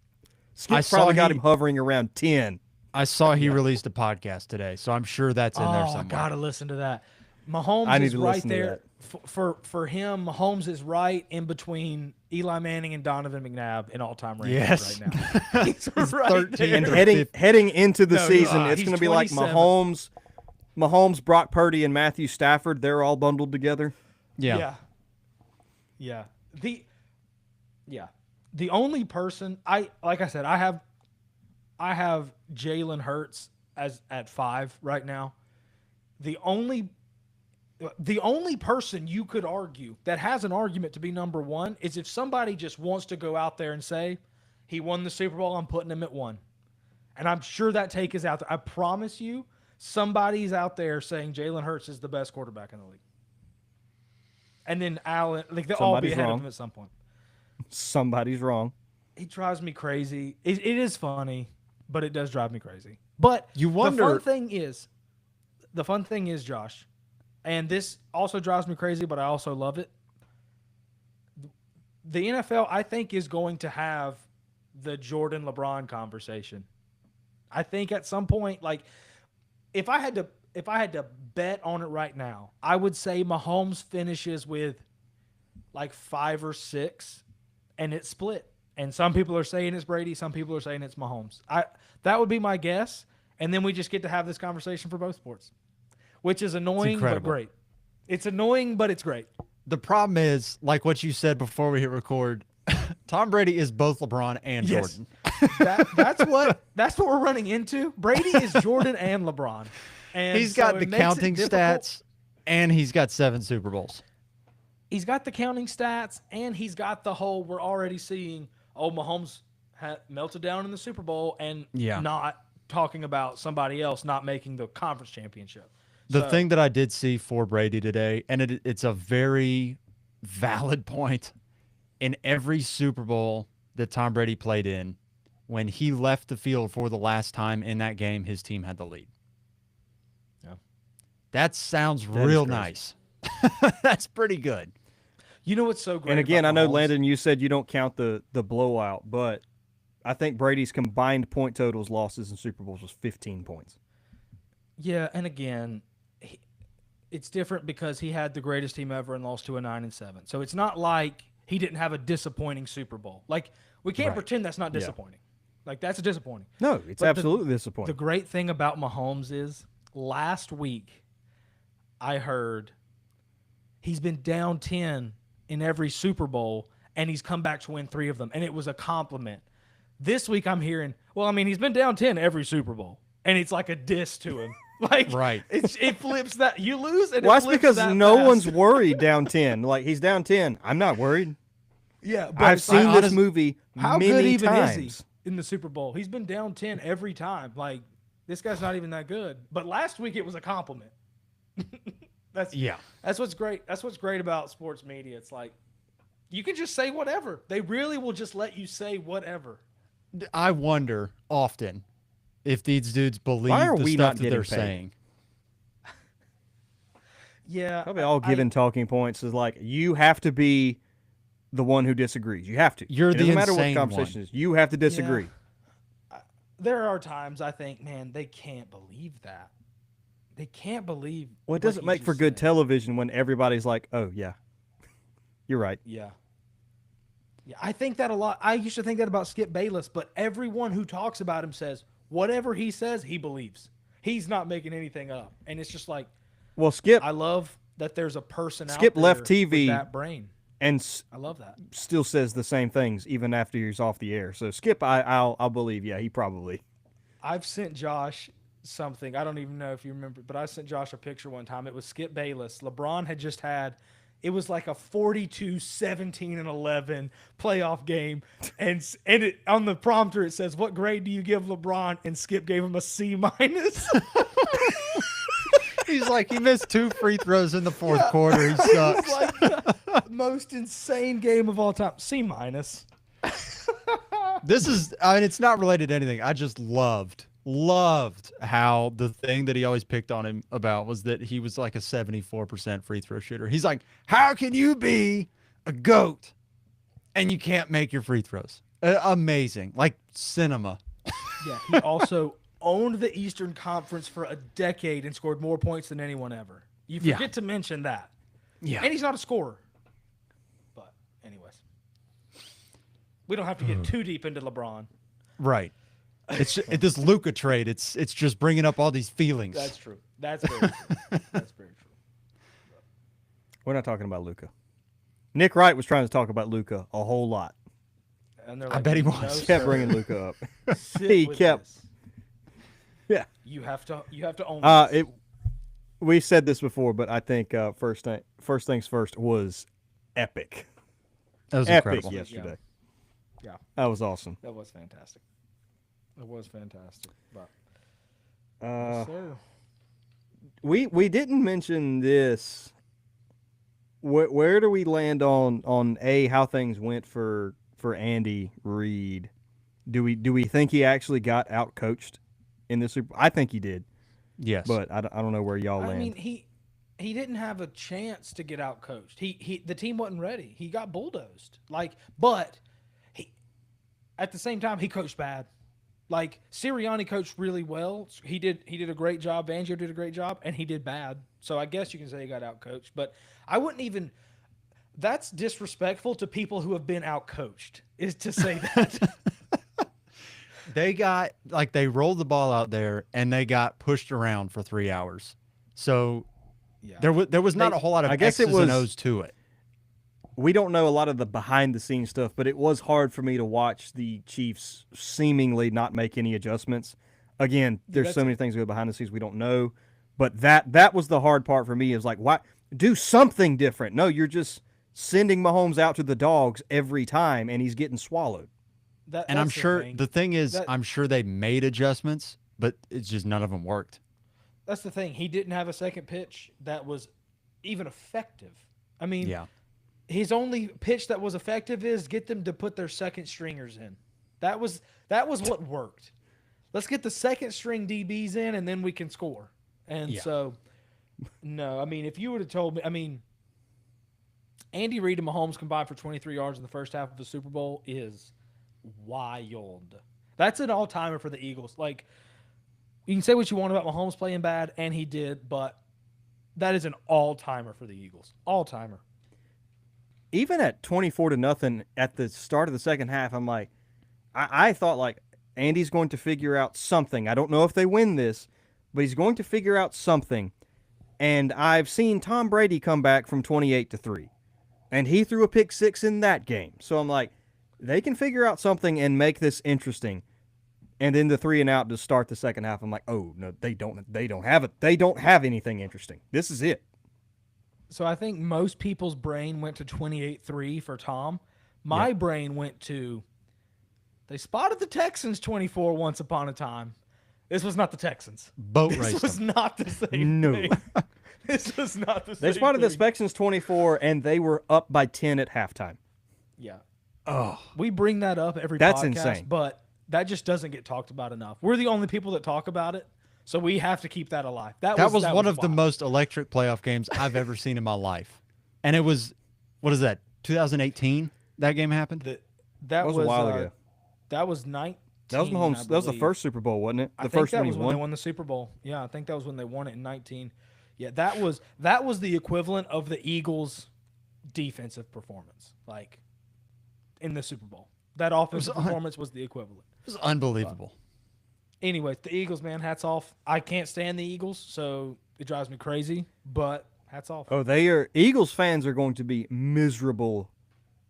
I Skip saw probably got he- him hovering around 10. I saw he released a podcast today, so I'm sure that's in there I somewhere. gotta listen to that. Mahomes I need is to right listen to there for him. Mahomes is right in between Eli Manning and Donovan McNabb in all-time rankings Yes. right now. He's right 13 there. or Heading into the No, season, he's it's going to be like 27. Mahomes, Brock Purdy, and Matthew Stafford. They're all bundled together. Yeah. Yeah. The only person I have Jalen Hurts as at 5 right now. The only person you could argue that has an argument to be number 1 is if somebody just wants to go out there and say he won the Super Bowl, I'm putting him at 1. And I'm sure that take is out there. I promise you, somebody's out there saying Jalen Hurts is the best quarterback in the league. And then Allen, like they'll all be Somebody's ahead wrong. of him at some point. Somebody's wrong. He drives me crazy. It is funny, but it does drive me crazy. But You wonder- the fun thing is, Josh, and this also drives me crazy, but I also love it. The NFL, I think, is going to have the Jordan LeBron conversation. I think at some point, like if I had to bet on it right now, I would say Mahomes finishes with like 5 or 6, and it's split. And some people are saying it's Brady, some people are saying it's Mahomes. That would be my guess, and then we just get to have this conversation for both sports, which is annoying but incredible. great. It's annoying, but it's great. The problem is, like what you said before we hit record, Tom Brady is both LeBron and Yes. Jordan. That's what we're running into. Brady is Jordan and LeBron, and He's so got it the makes it counting difficult. stats, and he's got 7 Super Bowls. He's got the counting stats, and he's got the whole. We're already seeing. Oh, Mahomes melted down in the Super Bowl, and Yeah. not talking about somebody else not making the conference championship. The So- thing that I did see for Brady today, and it's a very valid point, in every Super Bowl that Tom Brady played in, when he left the field for the last time in that game, his team had the lead. Yeah. That sounds is real crazy. nice. That's pretty good. You know what's so great? And again, about I know, Mahomes? Landon, you said you don't count the blowout, but I think Brady's combined point totals losses in Super Bowls was 15 points. Yeah, and again, it's different because he had the greatest team ever and lost to a 9-7. So it's not like he didn't have a disappointing Super Bowl. Like we can't Right. pretend that's not disappointing. Like that's disappointing. No, it's But absolutely The disappointing. great thing about Mahomes is last week I heard he's been down 10 in every Super Bowl and he's come back to win 3 of them, and it was a compliment. This week I'm hearing, well, I mean, he's been down 10 every Super Bowl, and it's like a diss to him. Like, Right. it flips that. You lose, and Well, it that's flips because that no fast. one's worried down 10. Like, he's down 10. I'm not worried. Yeah, but I've it's like, seen this movie how many good even times. is he in the Super Bowl? He's been down 10 every time. Like, this guy's not even that good. But last week it was a compliment. That's Yeah. That's what's great. That's what's great about sports media. It's like you can just say whatever. They really will just let you say whatever. I wonder often if these dudes believe Why are the we stuff not that getting they're paid? saying. Yeah, Probably all given talking points is like, you have to be the one who disagrees. You have to. You're It the doesn't matter what the insane conversation one. is. You have to disagree. there are times I think, man, they can't believe that. They can't believe. Well, it what doesn't you make for just good said. television when everybody's like, oh, yeah, you're right. Yeah. Yeah, I think that a lot. I used to think that about Skip Bayless, but everyone who talks about him says whatever he says, he believes. He's not making anything up. And it's just like, Well, Skip I love that there's a person Skip out there left with TV that brain. and I love that. still says the same things even after he's off the air. So Skip, I'll believe, yeah, he probably. I've sent Josh something. I don't even know if you remember, but I sent Josh a picture one time. It was Skip Bayless. LeBron had just had, it was like a 42, 17, and 11 playoff game. And on the prompter, it says, what grade do you give LeBron? And Skip gave him a C minus. He's like, he missed 2 free throws in the fourth quarter. He sucks. It's like the most insane game of all time. C minus. This is, I mean, it's not related to anything. I just loved how the thing that he always picked on him about was that he was like a 74% free throw shooter. He's like, how can you be a GOAT and you can't make your free throws? Amazing. Like cinema. Yeah, he also owned the Eastern Conference for a decade and scored more points than anyone ever. You Yeah. forget to mention that. Yeah. And he's not a scorer. But anyways. We don't have to get too deep into LeBron. Right. It's this Luka trade. It's just bringing up all these feelings. That's true. That's very true. That's very true. We're not talking about Luka. Nick Wright was trying to talk about Luka a whole lot. And they're I bet he was. "No, He kept sir. bringing Luka up. Sit he with kept- this. Yeah. You have to own this. We said this before, but I think first things first was epic. That was Epic incredible. yesterday. Yeah. That was awesome. That was fantastic. It was fantastic. But Uh, sir. we didn't mention this. Where do we land on how things went for Andy Reid? Do we think he actually got out coached in the Super? I think he did, Yes. but I don't know where y'all land. I mean, he didn't have a chance to get out coached. The team wasn't ready. He got bulldozed. But he at the same time he coached bad. Like Sirianni coached really well. He did a great job. Fangio did a great job, and he did bad. So I guess you can say he got out coached. But I wouldn't even. That's disrespectful to people who have been out coached. Is to say that. They rolled the ball out there and they got pushed around for 3 hours. So Yeah. there was not a whole lot of I guess it X's and was- O's to it. We don't know a lot of the behind the scenes stuff, but it was hard for me to watch the Chiefs seemingly not make any adjustments. Again, there's that's so many things that go behind the scenes we don't know, but that was the hard part for me. Is like, why do something different? No, you're just sending Mahomes out to the dogs every time, and he's getting swallowed. And I'm sure the thing is, That- I'm sure they made adjustments, but it's just none of them worked. That's the thing. He didn't have a second pitch that was even effective. I mean, Yeah. his only pitch that was effective is get them to put their second stringers in. That was what worked. Let's get the second string DBs in, and then we can score. And Yeah. so, no, I mean, if you would have told me, I mean, Andy Reid and Mahomes combined for 23 yards in the first half of the Super Bowl is wild. That's an all-timer for the Eagles. Like, you can say what you want about Mahomes playing bad, and he did, but that is an all-timer for the Eagles. All-timer. Even at 24-0 at the start of the second half, I'm like, I thought like Andy's going to figure out something. I don't know if they win this, but he's going to figure out something. And I've seen Tom Brady come back from 28-3, and he threw a pick six in that game. So I'm like, they can figure out something and make this interesting. And then the 3 and out to start the second half. I'm like, oh no, they don't have it. They don't have anything interesting. This is it. So I think most people's brain went to 28-3 for Tom. My brain went to they spotted the Texans 24 once upon a time. This was not the Texans. Boat This race was them. not the same No. thing. This was not the same They spotted the thing. Texans 24, and they were up by 10 at halftime. Yeah. Oh, We bring that up every That's podcast, insane. but that just doesn't get talked about enough. We're the only people that talk about it, so we have to keep that alive. That was one of the wild. most electric playoff games I've ever seen in my life. And it was, what is that, 2018 that game happened? That was a while ago. That was 19. That was Mahomes. I That was the believe. first Super Bowl, wasn't it? I The think first that one he was when they won. won the Super Bowl. Yeah, I think that was when they won it in 19. Yeah, that was the equivalent of the Eagles' defensive performance, like in the Super Bowl. That offensive performance was the equivalent. It was unbelievable. Anyways, the Eagles, man, hats off. I can't stand the Eagles, so it drives me crazy. But hats off. Oh, they are. Eagles fans are going to be miserable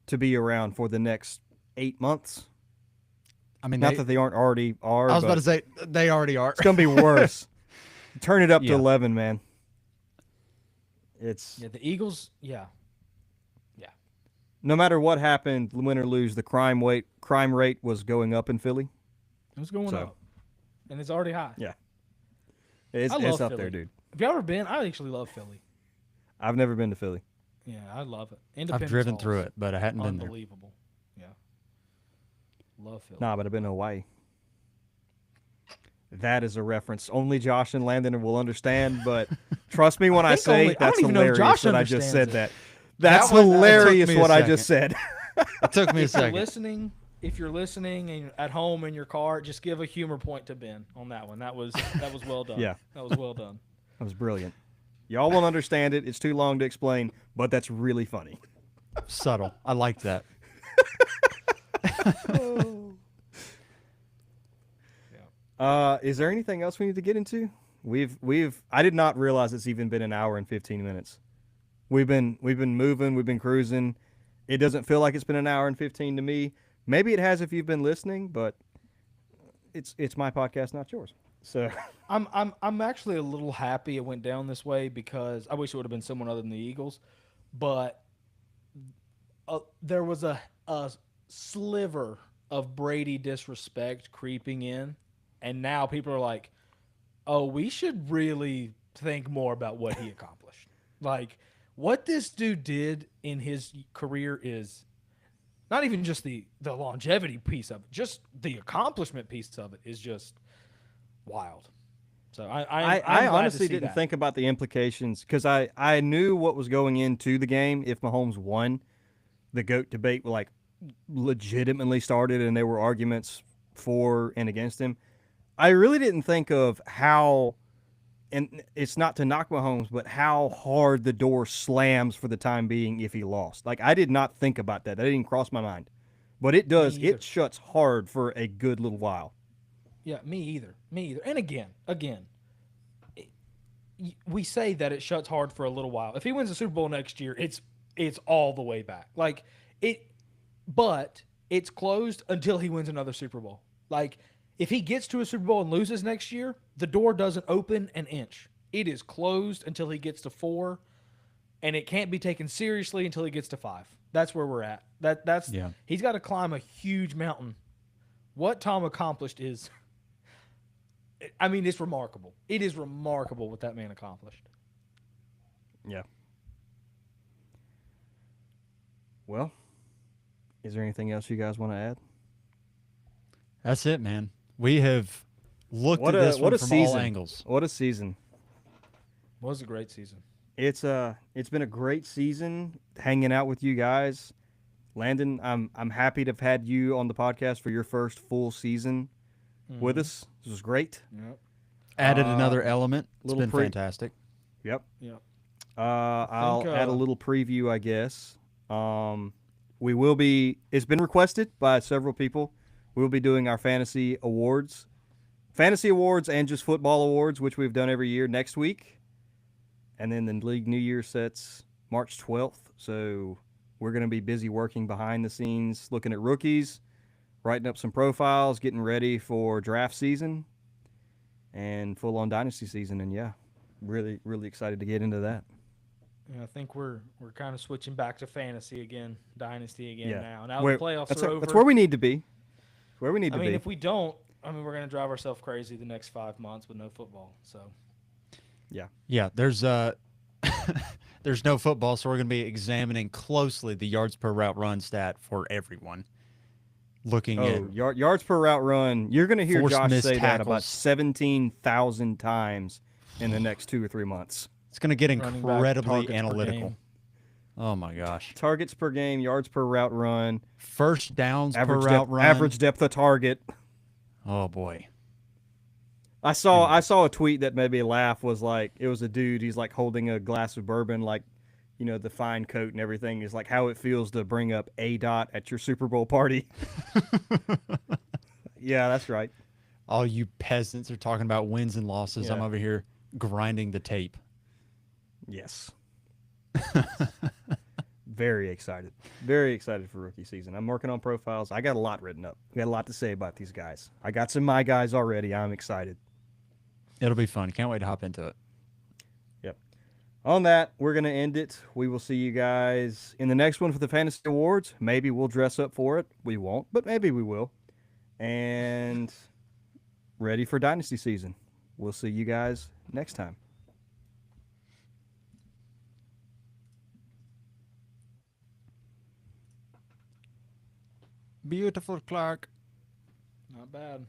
to be around for the next 8 months. I mean, Not that they aren't already are. I was but about to say, they already are. it's going to be worse. Turn it up to Yeah. 11, man. It's Yeah, the Eagles. Yeah, no matter what happened, win or lose, the crime rate was going up in Philly. it was going So. up, and it's already high. Yeah. It's I love up Philly. there, dude. Have you ever been? I actually love Philly. I've never been to Philly. Yeah, I love it. I've Independence driven Hall's through it, but I hadn't been there. Unbelievable. Yeah, love Philly. Nah, but I've been to Hawaii. That is a reference only Josh and Landon will understand, but trust me when I think say only- I that's don't even know if hilarious Josh that I just said understands that. That's That one, that took hilarious me a what I just said. It took me a If you're second. listening and at home in your car, just give a humor point to Ben on that one. That was well done. Yeah. that was well done. That was brilliant. Y'all won't understand it. It's too long to explain, but that's really funny. Subtle. I liked that. Is there anything else we need to get into? I did not realize it's even been an hour and 15 minutes. We've been moving, we've been cruising. It doesn't feel like it's been an hour and 15 to me. Maybe it has if you've been listening, but it's my podcast, not yours. So I'm actually a little happy it went down this way because I wish it would have been someone other than the Eagles, but there was a sliver of Brady disrespect creeping in, and now people are like, "Oh, we should really think more about what he accomplished." Like what this dude did in his career is not even just the longevity piece of it, just the accomplishment piece of it is just wild. So I'm I glad to honestly see didn't that. think about the implications because I knew what was going into the game if Mahomes won. The GOAT debate like legitimately started and there were arguments for and against him. I really didn't think of how, and it's not to knock Mahomes, but how hard the door slams for the time being if he lost. Like, I did not think about that. That didn't cross my mind. But it does. Me either. It shuts hard for a good little while. Yeah, me either. And again, we say that it shuts hard for a little while. If he wins the Super Bowl next year, it's all the way back. Like but it's closed until he wins another Super Bowl. Like if he gets to a Super Bowl and loses next year, the door doesn't open an inch. It is closed until he gets to 4, and it can't be taken seriously until he gets to 5. That's where we're at. That's Yeah. He's got to climb a huge mountain. What Tom accomplished is, I mean, it's remarkable. It is remarkable what that man accomplished. Yeah. Well, is there anything else you guys want to add? That's it, man. We have looked What at this a one what a from season! all angles. What a season! Was a great season. It's been a great season hanging out with you guys. Landon, I'm happy to have had you on the podcast for your first full season with us. This was great. Yep. Added another element. It's little been fantastic. Yep. Yep. I'll add a little preview, I guess. We will be. It's been requested by several people. We'll be doing our fantasy awards and just football awards, which we've done every year next week. And then the league New Year sets March 12th. So we're going to be busy working behind the scenes, looking at rookies, writing up some profiles, getting ready for draft season and full on dynasty season. And yeah, really, really excited to get into that. Yeah, I think we're kind of switching back to fantasy again, dynasty again Yeah. now. Now the Where playoffs that's are that's over. where we need to be. Where we need I to mean, be. if we don't, I mean, we're gonna drive ourselves crazy the next 5 months with no football. So Yeah. Yeah, there's no football, so we're going to be examining closely the yards per route run stat for everyone. Looking at Oh, yards per route run. You're going to hear forced Josh missed say that about tackles. 17,000 times in the next 2 or 3 months. It's going to get running back incredibly targets per analytical. game. Oh my gosh. Targets per game, yards per route run, First downs per route run. average depth of target. Oh boy. I saw a tweet that made me laugh. Was like it was a dude. He's like holding a glass of bourbon, like the fine coat and everything. Is like how it feels to bring up a dot at your Super Bowl party. Yeah, that's right. All you peasants are talking about wins and losses. I'm Yeah. over here grinding the tape. Yes. Very excited. Very excited for rookie season. I'm working on profiles. I got a lot written up. We got a lot to say about these guys. I got some of my guys already. I'm excited. It'll be fun. Can't wait to hop into it. Yep. On that, we're going to end it. We will see you guys in the next one for the Fantasy Awards. Maybe we'll dress up for it. We won't, but maybe we will. And ready for Dynasty season. We'll see you guys next time. Beautiful, Clark. Not bad.